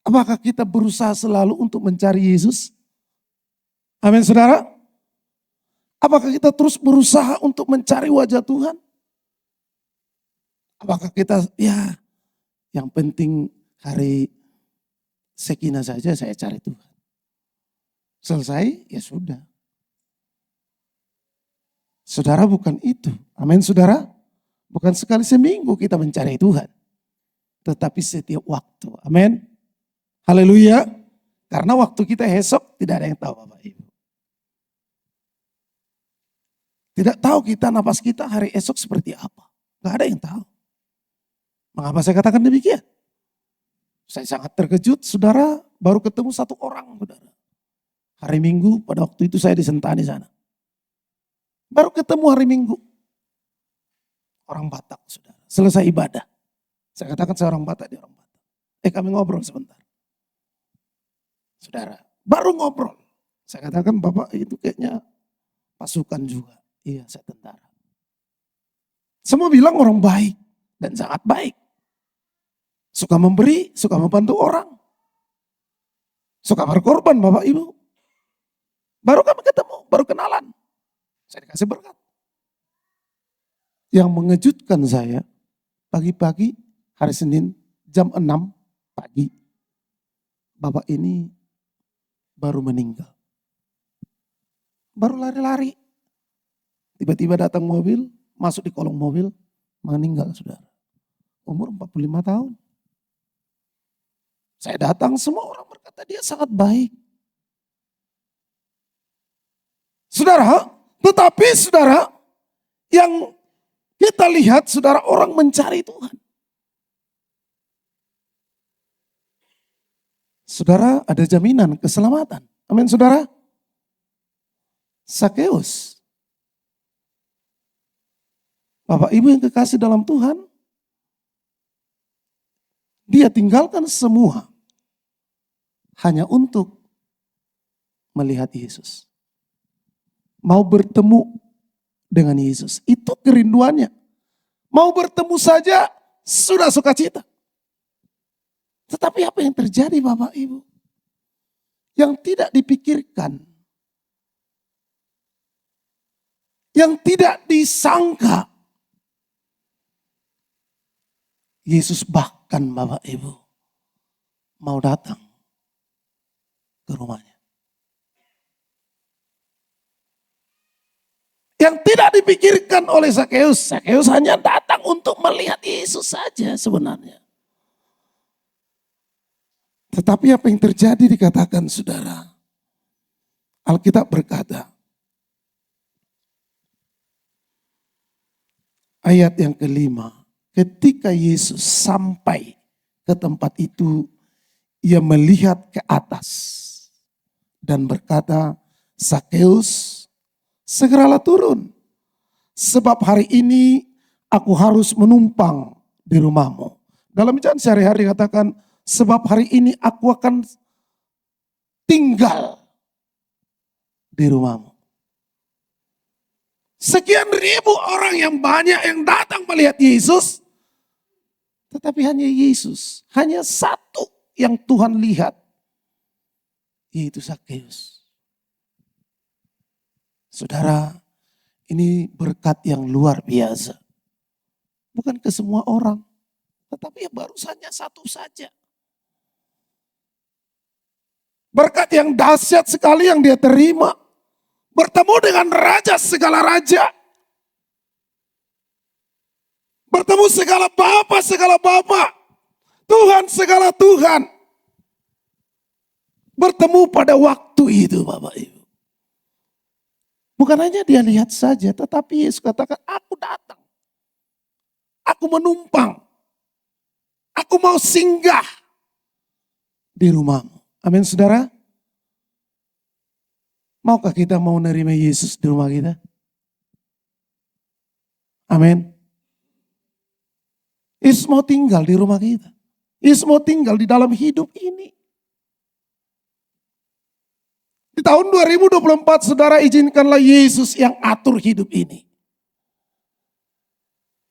Apakah kita berusaha selalu untuk mencari Yesus? Amin, saudara. Apakah kita terus berusaha untuk mencari wajah Tuhan? Apakah kita, ya yang penting hari Sekina saja saya cari Tuhan. Selesai, ya sudah. Saudara, bukan itu. Amin, saudara. Bukan sekali seminggu kita mencari Tuhan. Tetapi setiap waktu. Amin. Haleluya. Karena waktu kita esok tidak ada yang tahu Bapak Ibu. Tidak tahu kita napas kita hari esok seperti apa. Gak ada yang tahu. Mengapa saya katakan demikian? Saya sangat terkejut, saudara, baru ketemu satu orang, saudara. Hari Minggu, pada waktu itu saya di Sentani sana. Baru ketemu hari Minggu. Orang Batak, saudara. Selesai ibadah. Saya katakan saya orang Batak, dia orang Batak. Kami ngobrol sebentar. Saudara, baru ngobrol. Saya katakan, Bapak itu kayaknya pasukan juga. Iya, saya tentara. Semua bilang orang baik dan sangat baik. Suka memberi, suka membantu orang. Suka berkorban Bapak Ibu. Baru kami ketemu, baru kenalan. Saya dikasih berkat. Yang mengejutkan saya, pagi-pagi hari Senin jam 6 pagi, bapak ini baru meninggal. Baru lari-lari. Tiba-tiba datang mobil, masuk di kolong mobil, meninggal saudara. Umur 45 tahun. Saya datang, semua orang berkata dia sangat baik. Saudara, tetapi saudara, yang kita lihat saudara orang mencari Tuhan. Saudara ada jaminan keselamatan. Amin saudara. Sakeus. Bapak Ibu yang kekasih dalam Tuhan. Dia tinggalkan semua. Hanya untuk melihat Yesus. Mau bertemu dengan Yesus. Itu kerinduannya. Mau bertemu saja sudah sukacita. Tetapi apa yang terjadi Bapak Ibu? Yang tidak dipikirkan. Yang tidak disangka. Yesus bahkan Bapak Ibu mau datang ke rumahnya. Yang tidak dipikirkan oleh Sakeus. Sakeus hanya datang untuk melihat Yesus saja sebenarnya. Tetapi apa yang terjadi dikatakan saudara. Alkitab berkata. Ayat yang kelima. Ketika Yesus sampai ke tempat itu. Ia melihat ke atas. Dan berkata. Sakeus. Segeralah turun. Sebab hari ini aku harus menumpang di rumahmu. Dalam bacaan sehari-hari katakan, sebab hari ini aku akan tinggal di rumahmu. Sekian ribu orang yang banyak yang datang melihat Yesus. Tetapi hanya Yesus, hanya satu yang Tuhan lihat. Yaitu Sakeus. Saudara, ini berkat yang luar biasa. Bukan ke semua orang. Tetapi yang baru saja satu saja. Berkat yang dahsyat sekali yang dia terima. Bertemu dengan raja segala raja. Bertemu segala bapak. Tuhan segala Tuhan. Bertemu pada waktu itu Bapak Ibu. Bukan hanya dia lihat saja, tetapi Yesus katakan, aku datang. Aku menumpang. Aku mau singgah di rumahmu. Amin saudara. Maukah kita mau menerima Yesus di rumah kita? Amin. Yesus mau tinggal di rumah kita. Yesus mau tinggal di dalam hidup ini. Di tahun 2024 saudara izinkanlah Yesus yang atur hidup ini.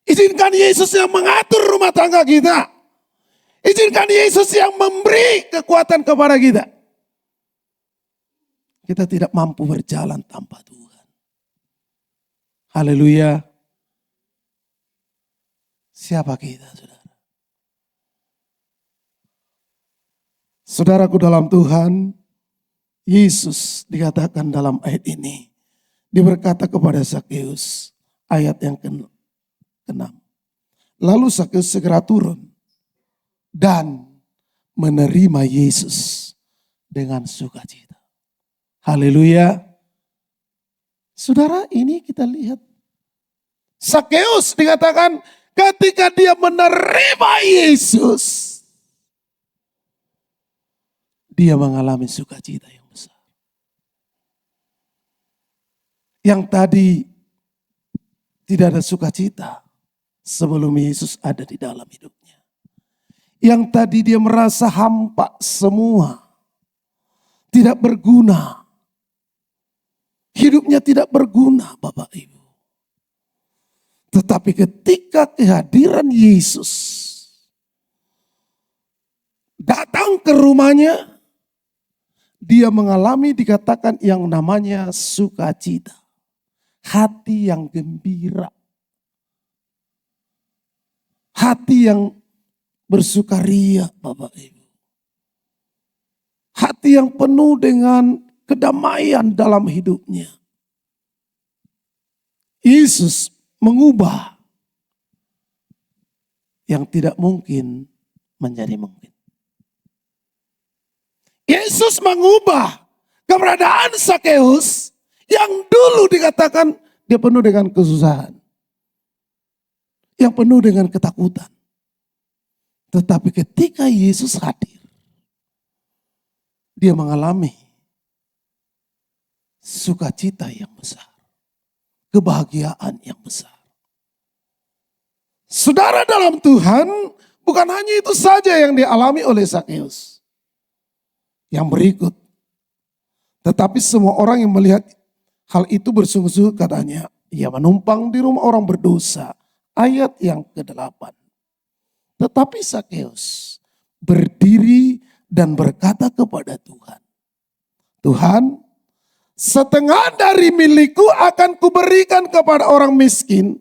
Izinkan Yesus yang mengatur rumah tangga kita. Izinkan Yesus yang memberi kekuatan kepada kita. Kita tidak mampu berjalan tanpa Tuhan. Haleluya. Siapa kita saudara? Saudaraku dalam Tuhan. Yesus dikatakan dalam ayat ini. Dia berkata kepada Sakeus. Ayat yang ke-6. Lalu Sakeus segera turun. Dan menerima Yesus dengan sukacita. Haleluya. Saudara ini kita lihat. Sakeus dikatakan ketika dia menerima Yesus. Dia mengalami sukacita yang besar. Yang tadi tidak ada sukacita sebelum Yesus ada di dalam hidupnya. Yang tadi dia merasa hampa semua. Tidak berguna. Hidupnya tidak berguna Bapak Ibu. Tetapi ketika kehadiran Yesus datang ke rumahnya. Dia mengalami dikatakan yang namanya sukacita. hati yang gembira, hati yang bersukaria, Bapak Ibu. Hati yang penuh dengan kedamaian dalam hidupnya. Yesus mengubah yang tidak mungkin menjadi mungkin. Yesus mengubah keberadaan Sakeus yang dulu dikatakan dia penuh dengan kesusahan. Yang penuh dengan ketakutan. Tetapi ketika Yesus hadir, dia mengalami sukacita yang besar. Kebahagiaan yang besar. Saudara dalam Tuhan, bukan hanya itu saja yang dialami oleh Sakeus. Yang berikut. Tetapi semua orang yang melihat hal itu bersungguh-sungguh katanya, ia menumpang di rumah orang berdosa. Ayat yang ke-8. Tetapi Sakeus berdiri dan berkata kepada Tuhan, Tuhan, setengah dari milikku akan kuberikan kepada orang miskin,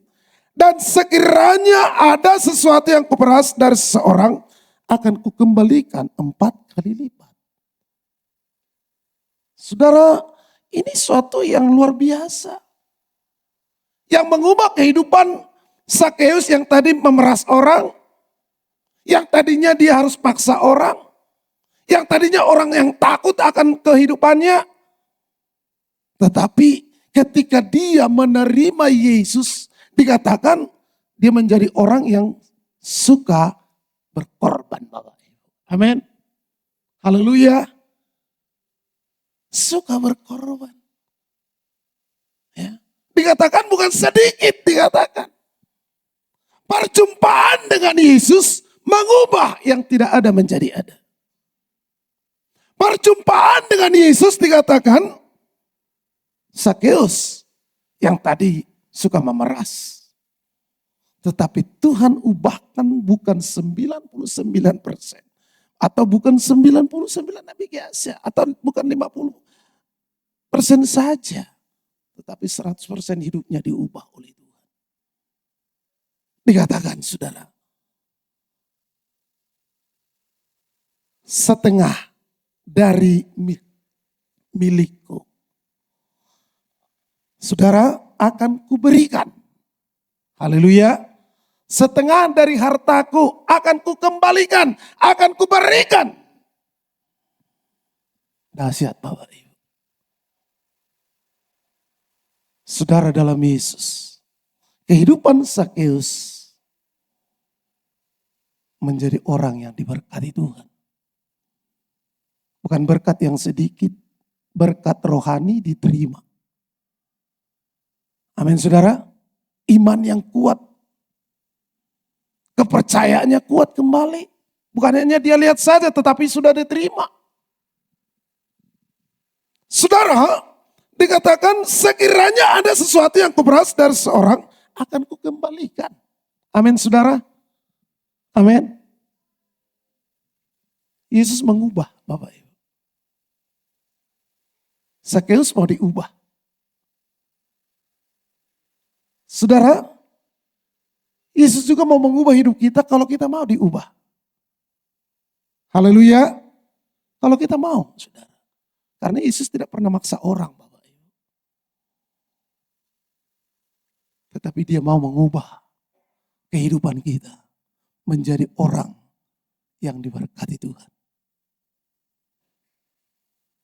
dan sekiranya ada sesuatu yang kuperas dari seseorang, akan kukembalikan 4 kali lipat. Saudara, ini suatu yang luar biasa. Yang mengubah kehidupan Sakeus yang tadi memeras orang, yang tadinya dia harus paksa orang, yang tadinya orang yang takut akan kehidupannya. Tetapi ketika dia menerima Yesus, dikatakan dia menjadi orang yang suka berkorban, Bapak Ibu. Amin. Haleluya. Suka berkorban. Ya. Dikatakan bukan sedikit, dikatakan. Perjumpaan dengan Yesus mengubah yang tidak ada menjadi ada. Perjumpaan dengan Yesus dikatakan, Sakeus yang tadi suka memeras. Tetapi Tuhan ubahkan bukan 99%. Atau bukan 99 nabi biasa. Atau bukan 50% saja. Tetapi 100% hidupnya diubah oleh Tuhan. Dikatakan saudara. Setengah dari milikku. Saudara, akan kuberikan. Haleluya. Setengah dari hartaku akan kukembalikan, akan kuberikan. Dahsyat Bapak Ibu. Saudara dalam Yesus, kehidupan Sakeus menjadi orang yang diberkati Tuhan. Bukan berkat yang sedikit, berkat rohani diterima. Amin saudara, iman yang kuat. Kepercayaannya kuat kembali. Bukan hanya dia lihat saja tetapi sudah diterima. Saudara, dikatakan sekiranya ada sesuatu yang kuperas dari seorang akan kukembalikan. Amin saudara. Amin. Yesus mengubah Bapak Ibu. Sakeus mau diubah. Saudara, Yesus juga mau mengubah hidup kita kalau kita mau diubah. Haleluya. Kalau kita mau, saudara. Karena Yesus tidak pernah maksa orang, Bapak Ibu. Tetapi dia mau mengubah kehidupan kita menjadi orang yang diberkati Tuhan.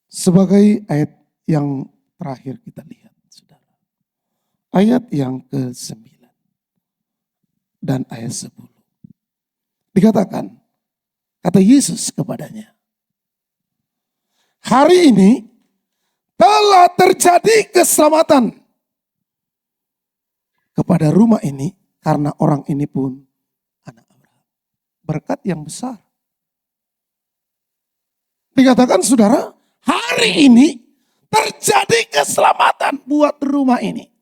Sebagai ayat yang terakhir kita lihat, saudara. Ayat yang ke-9. Dan ayat 10. Dikatakan, kata Yesus kepadanya, hari ini telah terjadi keselamatan kepada rumah ini karena orang ini pun anak Abraham. Berkat yang besar. Dikatakan saudara, hari ini terjadi keselamatan buat rumah ini.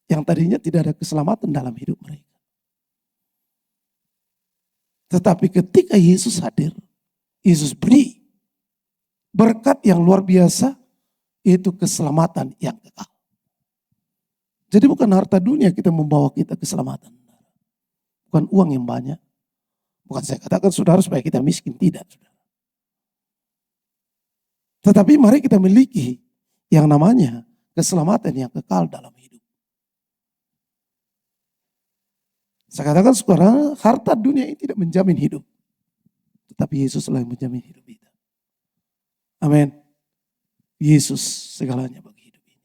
Yang tadinya tidak ada keselamatan dalam hidup mereka. Tetapi ketika Yesus hadir, Yesus beri berkat yang luar biasa, yaitu keselamatan yang kekal. Jadi bukan harta dunia kita membawa kita keselamatan. Bukan uang yang banyak. Bukan saya katakan saudara supaya kita miskin, tidak. Saudara. Tetapi mari kita miliki yang namanya keselamatan yang kekal dalam hidup. Saya katakan saudara, harta dunia ini tidak menjamin hidup. Tetapi Yesus lah yang menjamin hidup kita. Amin. Yesus segalanya bagi hidup ini.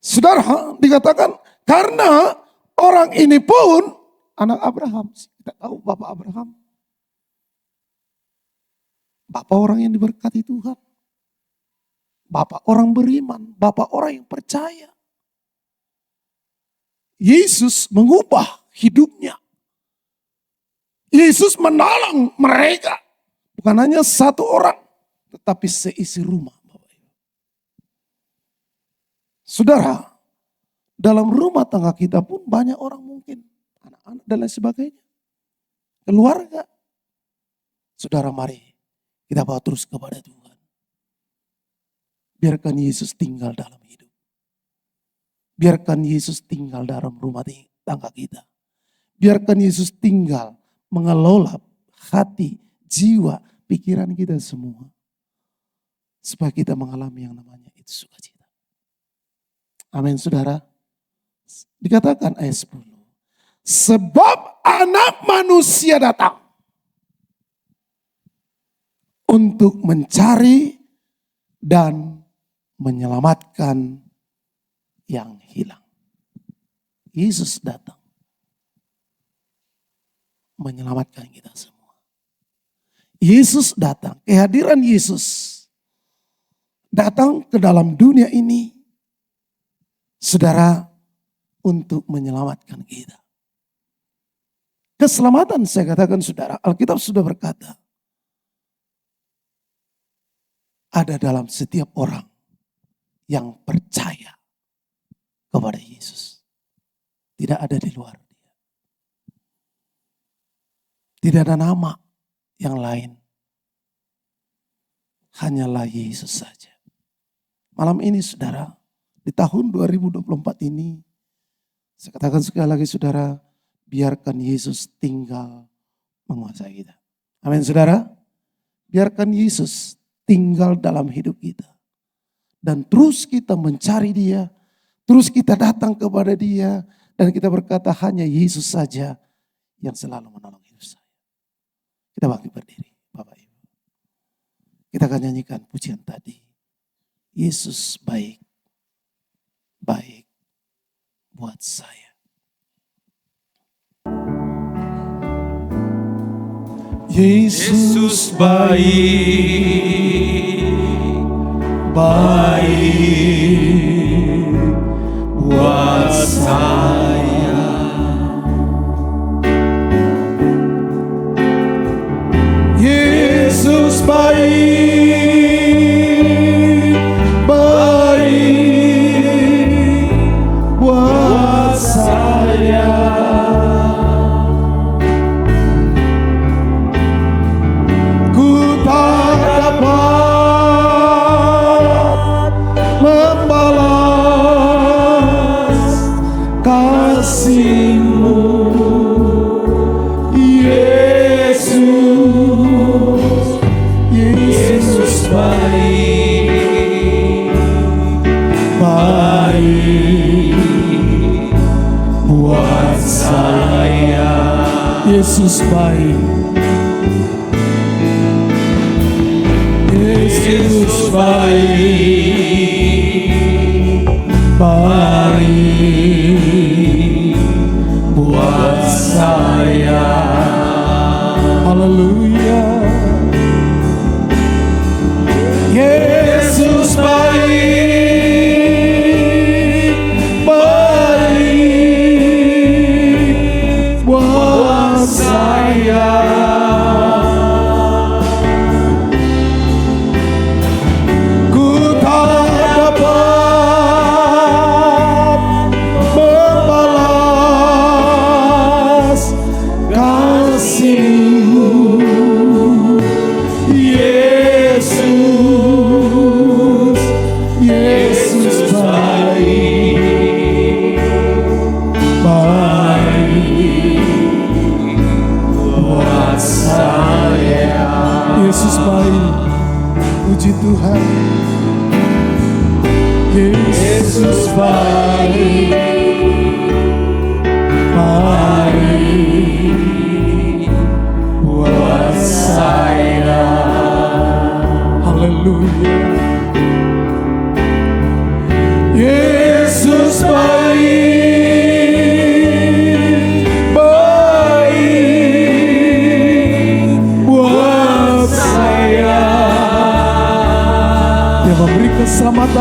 Saudara, dikatakan karena orang ini pun anak Abraham. Kita tahu Bapak Abraham. Bapak orang yang diberkati Tuhan. Bapak orang beriman. Bapak orang yang percaya. Yesus mengubah hidupnya. Yesus menolong mereka. Bukan hanya satu orang. Tetapi seisi rumah. Saudara, dalam rumah tangga kita pun banyak orang mungkin. Anak-anak dan lain sebagainya. Keluarga. Saudara, mari kita bawa terus kepada Tuhan. Biarkan Yesus tinggal dalam hidup. Biarkan Yesus tinggal dalam rumah tangga kita. Biarkan Yesus tinggal mengelola hati, jiwa, pikiran kita semua. Supaya kita mengalami yang namanya itu sukacita. Amin, saudara. Dikatakan ayat 10. Sebab anak manusia datang untuk mencari dan menyelamatkan yang hilang. Yesus datang menyelamatkan kita semua. Yesus datang, kehadiran Yesus datang ke dalam dunia ini, saudara, untuk menyelamatkan kita. Keselamatan saya katakan saudara, Alkitab sudah berkata, ada dalam setiap orang yang percaya kepada Yesus. Tidak ada di luar dia. Tidak ada nama yang lain. Hanyalah Yesus saja. Malam ini saudara, di tahun 2024 ini, saya katakan sekali lagi saudara, biarkan Yesus tinggal menguasai kita. Amin saudara. Biarkan Yesus tinggal dalam hidup kita. Dan terus kita mencari dia. Terus kita datang kepada dia. Dan kita berkata hanya Yesus saja yang selalu menolong hidup saya. Kita bangkit berdiri Bapak Ibu. Kita akan nyanyikan pujian tadi. Yesus baik. Baik buat saya. Yesus baik, baik buat saya. Yesus baik, baik buat saya. Yesus baik, Yesus baik, baik buat saya. Haleluya. Yesus baik, baik buat saya. Ku tahu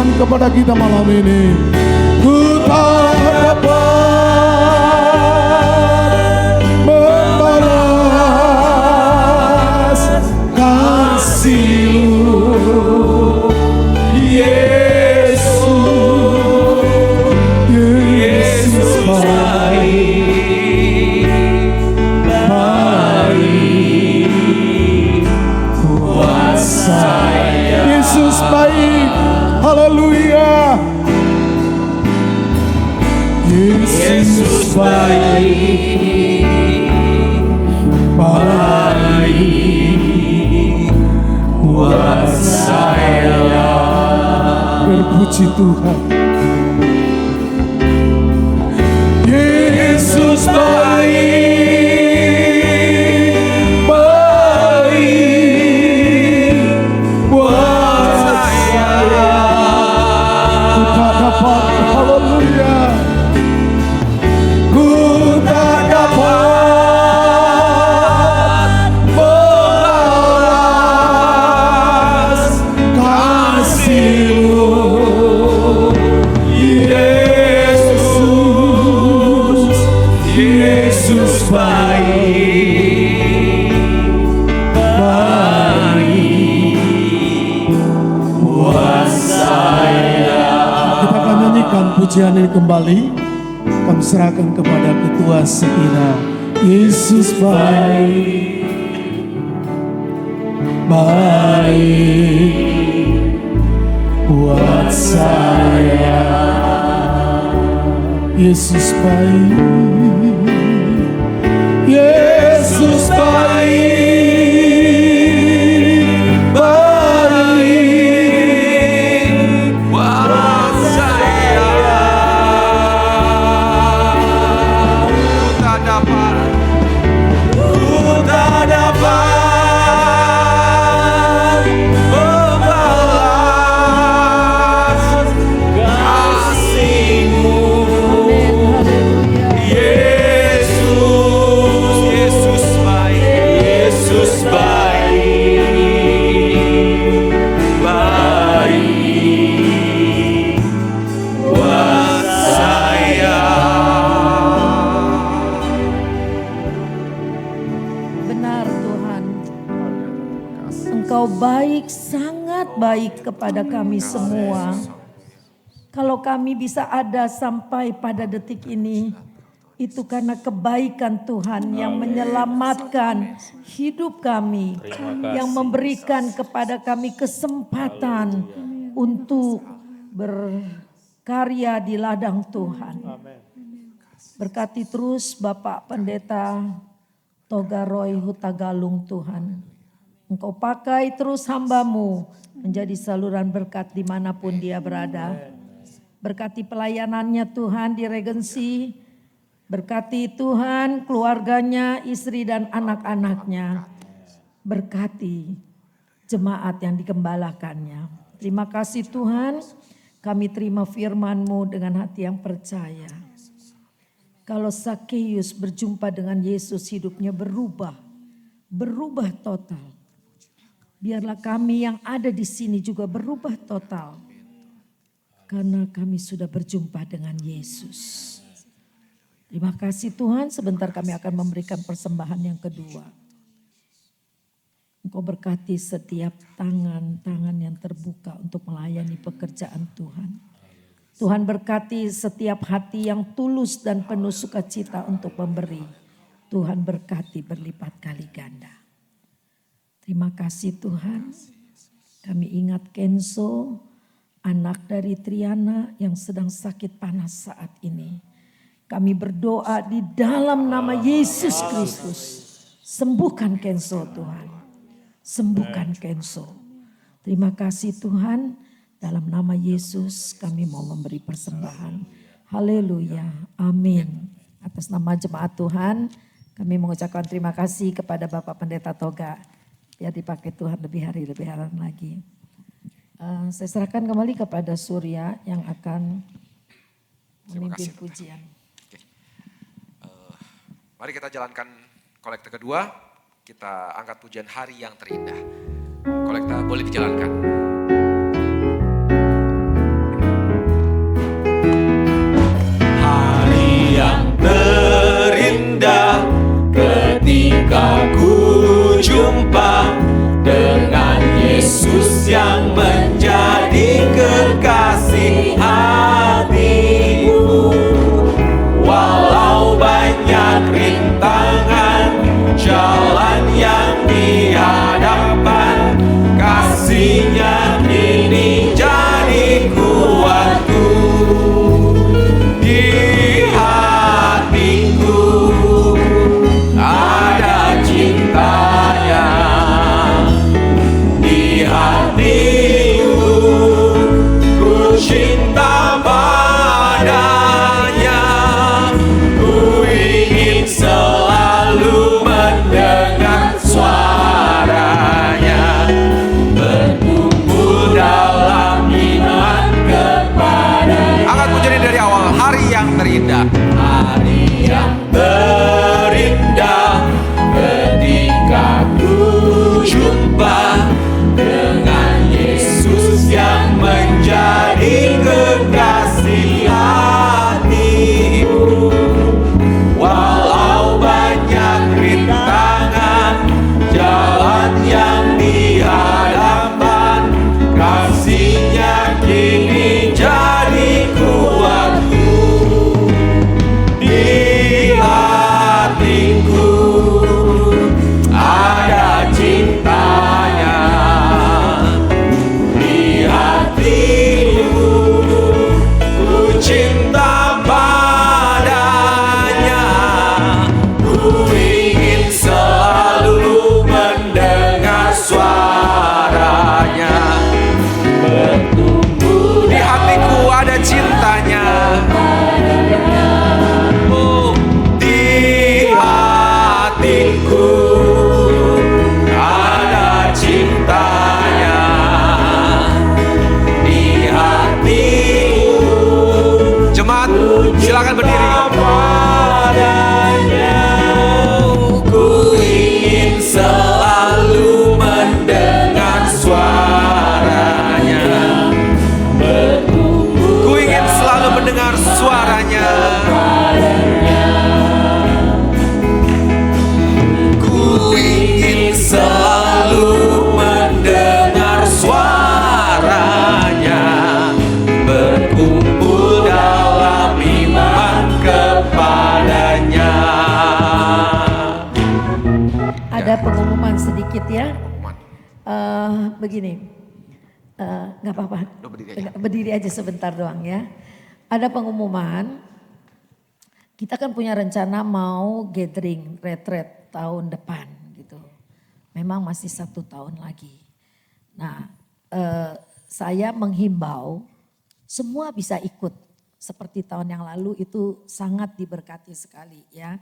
anugerahkan kepada kita malam ini. Ku tak dapat membalas kasih-Mu, Yesus. Yesus baik, kuasa. Yesus baik, haleluya. Yesus baik, kuasa. Berpuji Tuhan. Yesus baik, buat saya. Ku tak dapat, haleluya. Ku tak dapat membalas kasih-Mu, Yesus. Yesus baik, buat saya. Kita akan nyanyikan pujian ini kembali. Kami serahkan kepada ketua Sekina. Yesus baik, buat saya. Yesus baik, Yesus baik, buat saya. Ku tak dapat membalas kasih-Mu, Yesus baik, buat saya. Benar Tuhan, Engkau baik, sangat baik kepada kami semua. Kalau kami bisa ada sampai pada detik ini, itu karena kebaikan Tuhan yang menyelamatkan hidup kami, yang memberikan kepada kami kesempatan untuk berkarya di ladang Tuhan. Berkati terus Bapak Pendeta Toga Roy Hutagalung Tuhan. Engkau pakai terus hamba-Mu menjadi saluran berkat dimanapun dia berada. Berkati pelayanannya Tuhan di Regency. Berkati Tuhan keluarganya, istri dan anak-anaknya. Berkati jemaat yang dikembalakannya. Terima kasih Tuhan, kami terima firman-Mu dengan hati yang percaya. Kalau Sakeus berjumpa dengan Yesus, hidupnya berubah total. Biarlah kami yang ada di sini juga berubah total. Karena kami sudah berjumpa dengan Yesus. Terima kasih Tuhan, sebentar kami akan memberikan persembahan yang kedua. Engkau berkati setiap tangan-tangan yang terbuka untuk melayani pekerjaan Tuhan. Tuhan berkati setiap hati yang tulus dan penuh sukacita untuk memberi. Tuhan berkati berlipat kali ganda. Terima kasih Tuhan. Kami ingat Kenzo, anak dari Triana yang sedang sakit panas saat ini. Kami berdoa di dalam nama Yesus Kristus. Sembuhkan Kenzo Tuhan. Sembuhkan Kenzo. Terima kasih Tuhan. Dalam nama Yesus kami mau memberi persembahan. Haleluya. Amin. Atas nama jemaat Tuhan kami mengucapkan terima kasih kepada Bapak Pendeta Toga. Biar dipakai Tuhan lebih hari lagi. Saya serahkan kembali kepada Surya yang akan memimpin pujian. Oke. Mari kita jalankan kolekta kedua. Kita angkat pujian hari yang terindah. Kolekta boleh dijalankan. terindah, hari yang terindah ketika ku jumpa dengan Yesus yang menjadi kekasih hatiku. Walau banyak rintangan jalan yang dihadapan, kasih-Nya kini jadi kuatku. Di hatiku ada cintanya, di hatiku ku cinta padanya. Ku ingin selalu mendengar suaranya, bertumbuh di hatiku ada cintanya. Oh, di hatiku ada cintanya, di hatiku. Jemaat, silakan berdiri. Ku ingin selalu mendengar suaranya, ku ingin selalu mendengar suaranya. Ku ingin selalu mendengar suaranya, berkumpul dalam iman kepadanya. Ada pengumuman sedikit ya. Begini, nggak apa-apa. Berdiri aja sebentar doang ya. Ada pengumuman. Kita kan punya rencana mau gathering retreat tahun depan gitu. Memang masih 1 tahun lagi. Nah, saya menghimbau semua bisa ikut. Seperti tahun yang lalu itu sangat diberkati sekali ya.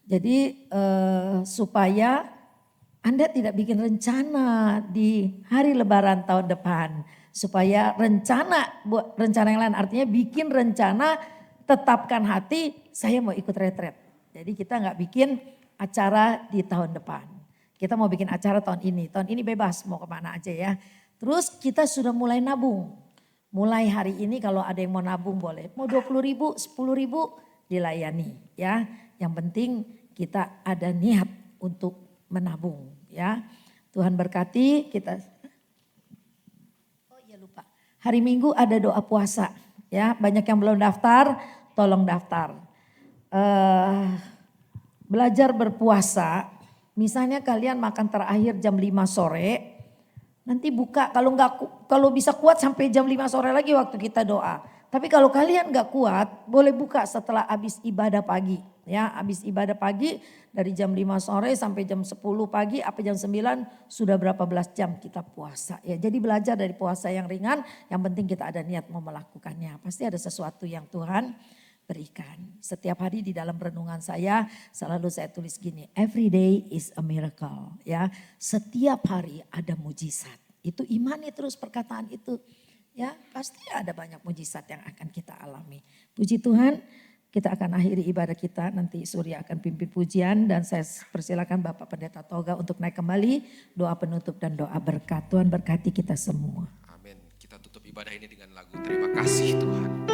Jadi supaya Anda tidak bikin rencana di hari Lebaran tahun depan. Supaya rencana yang lain, artinya bikin rencana, tetapkan hati, saya mau ikut retret. Jadi kita nggak bikin acara di tahun depan. Kita mau bikin acara tahun ini bebas mau kemana aja ya. Terus kita sudah mulai nabung. Mulai hari ini kalau ada yang mau nabung boleh. Mau 20.000, 10.000 dilayani ya. Yang penting kita ada niat untuk menabung ya. Tuhan berkati kita. Oh iya lupa. Hari Minggu ada doa puasa ya. Banyak yang belum daftar, tolong daftar. Belajar berpuasa, misalnya kalian makan terakhir jam 5 sore, nanti buka kalau bisa kuat sampai jam 5 sore lagi waktu kita doa. Tapi kalau kalian gak kuat, boleh buka setelah habis ibadah pagi. Ya, habis ibadah pagi dari jam 5 sore sampai jam 10 pagi, apa jam 9 sudah berapa belas jam kita puasa. Ya, jadi belajar dari puasa yang ringan, yang penting kita ada niat mau melakukannya. Pasti ada sesuatu yang Tuhan berikan. Setiap hari di dalam renungan saya selalu saya tulis gini, every day is a miracle. Ya, setiap hari ada mujizat. Itu imani terus perkataan itu. Ya, pasti ada banyak mujizat yang akan kita alami. Puji Tuhan, kita akan akhiri ibadah kita. Nanti Surya akan pimpin pujian dan saya persilakan Bapak Pendeta Toga untuk naik kembali, doa penutup dan doa berkat. Tuhan berkati kita semua. Amin. Kita tutup ibadah ini dengan lagu Terima Kasih Tuhan.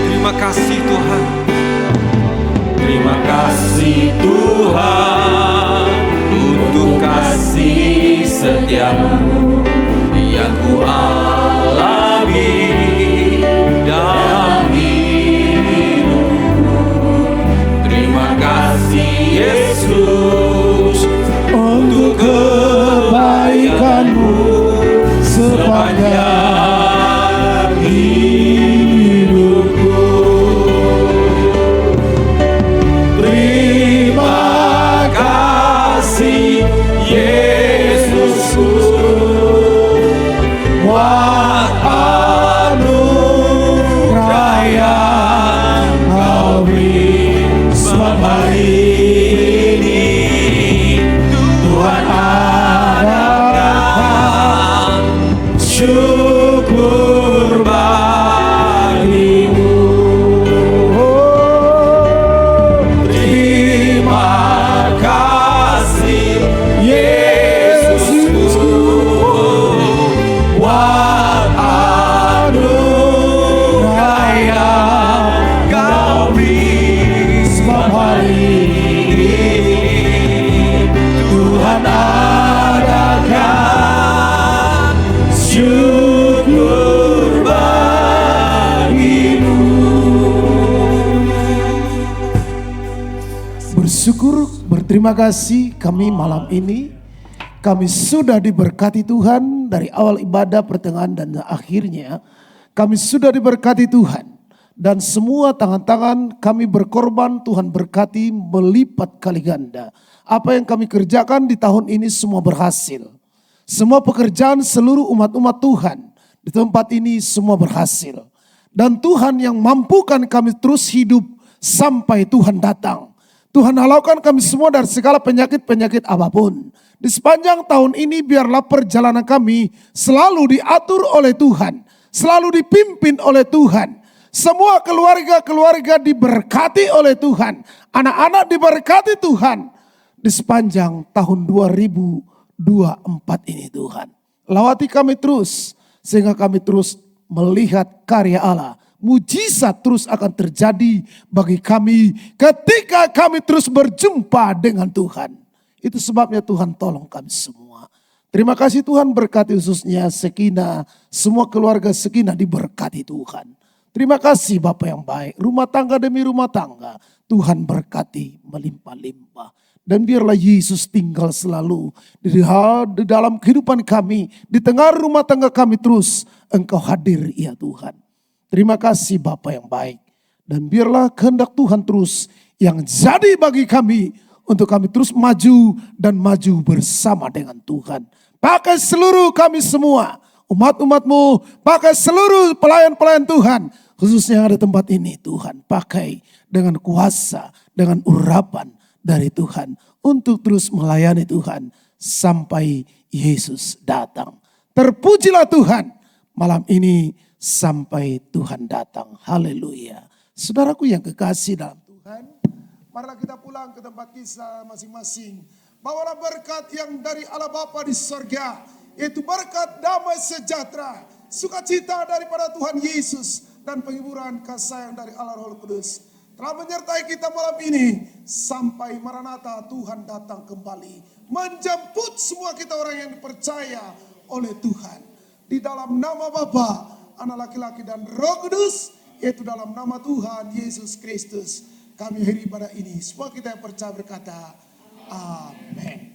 Terima kasih Tuhan. Terima kasih Tuhan untuk kasih setiamu yang ku alami dalam hidupku. Terima kasih Yesus untuk kebaikanmu sepanjang hidupku. Terima kasih Yesusku. Terima kasih kami malam ini, kami sudah diberkati Tuhan dari awal ibadah, pertengahan dan akhirnya. Kami sudah diberkati Tuhan. Dan semua tangan-tangan kami berkorban, Tuhan berkati melipat kali ganda. Apa yang kami kerjakan di tahun ini semua berhasil. Semua pekerjaan seluruh umat-umat Tuhan di tempat ini semua berhasil. Dan Tuhan yang mampukan kami terus hidup sampai Tuhan datang. Tuhan halalkan kami semua dari segala penyakit-penyakit apapun. Di sepanjang tahun ini biarlah perjalanan kami selalu diatur oleh Tuhan. Selalu dipimpin oleh Tuhan. Semua keluarga-keluarga diberkati oleh Tuhan. Anak-anak diberkati Tuhan. Di sepanjang tahun 2024 ini Tuhan. Lawati kami terus. Sehingga kami terus melihat karya Allah. Mujizat terus akan terjadi bagi kami. Ketika kami terus berjumpa dengan Tuhan. Itu sebabnya Tuhan tolong kami semua. Terima kasih Tuhan, berkati khususnya Sekinah. Semua keluarga Sekinah diberkati Tuhan. Terima kasih Bapa yang baik. Rumah tangga demi rumah tangga. Tuhan berkati melimpah-limpah. Dan biarlah Yesus tinggal selalu di dalam kehidupan kami. Di tengah rumah tangga kami terus Engkau hadir ya Tuhan. Terima kasih Bapa yang baik. Dan biarlah kehendak Tuhan terus yang jadi bagi kami. Untuk kami terus maju dan maju bersama dengan Tuhan. Pakai seluruh kami semua. Umat-umat-Mu, pakai seluruh pelayan-pelayan Tuhan. Khususnya yang ada tempat ini Tuhan. Pakai dengan kuasa, dengan urapan dari Tuhan. Untuk terus melayani Tuhan sampai Yesus datang. Terpujilah Tuhan malam ini sampai Tuhan datang. Haleluya. Saudaraku yang kekasih dalam Tuhan. Marilah kita pulang ke tempat kisah masing-masing. Bawalah berkat yang dari Allah Bapa di surga. Yaitu berkat damai sejahtera, sukacita daripada Tuhan Yesus, dan penghiburan kasih sayang dari Allah Roh Kudus telah menyertai kita malam ini sampai Maranatha Tuhan datang kembali menjemput semua kita orang yang dipercaya oleh Tuhan di dalam nama Bapa, Anak laki-laki dan Roh Kudus, yaitu dalam nama Tuhan Yesus Kristus kami akhiri pada ini. Semua kita yang percaya berkata amin.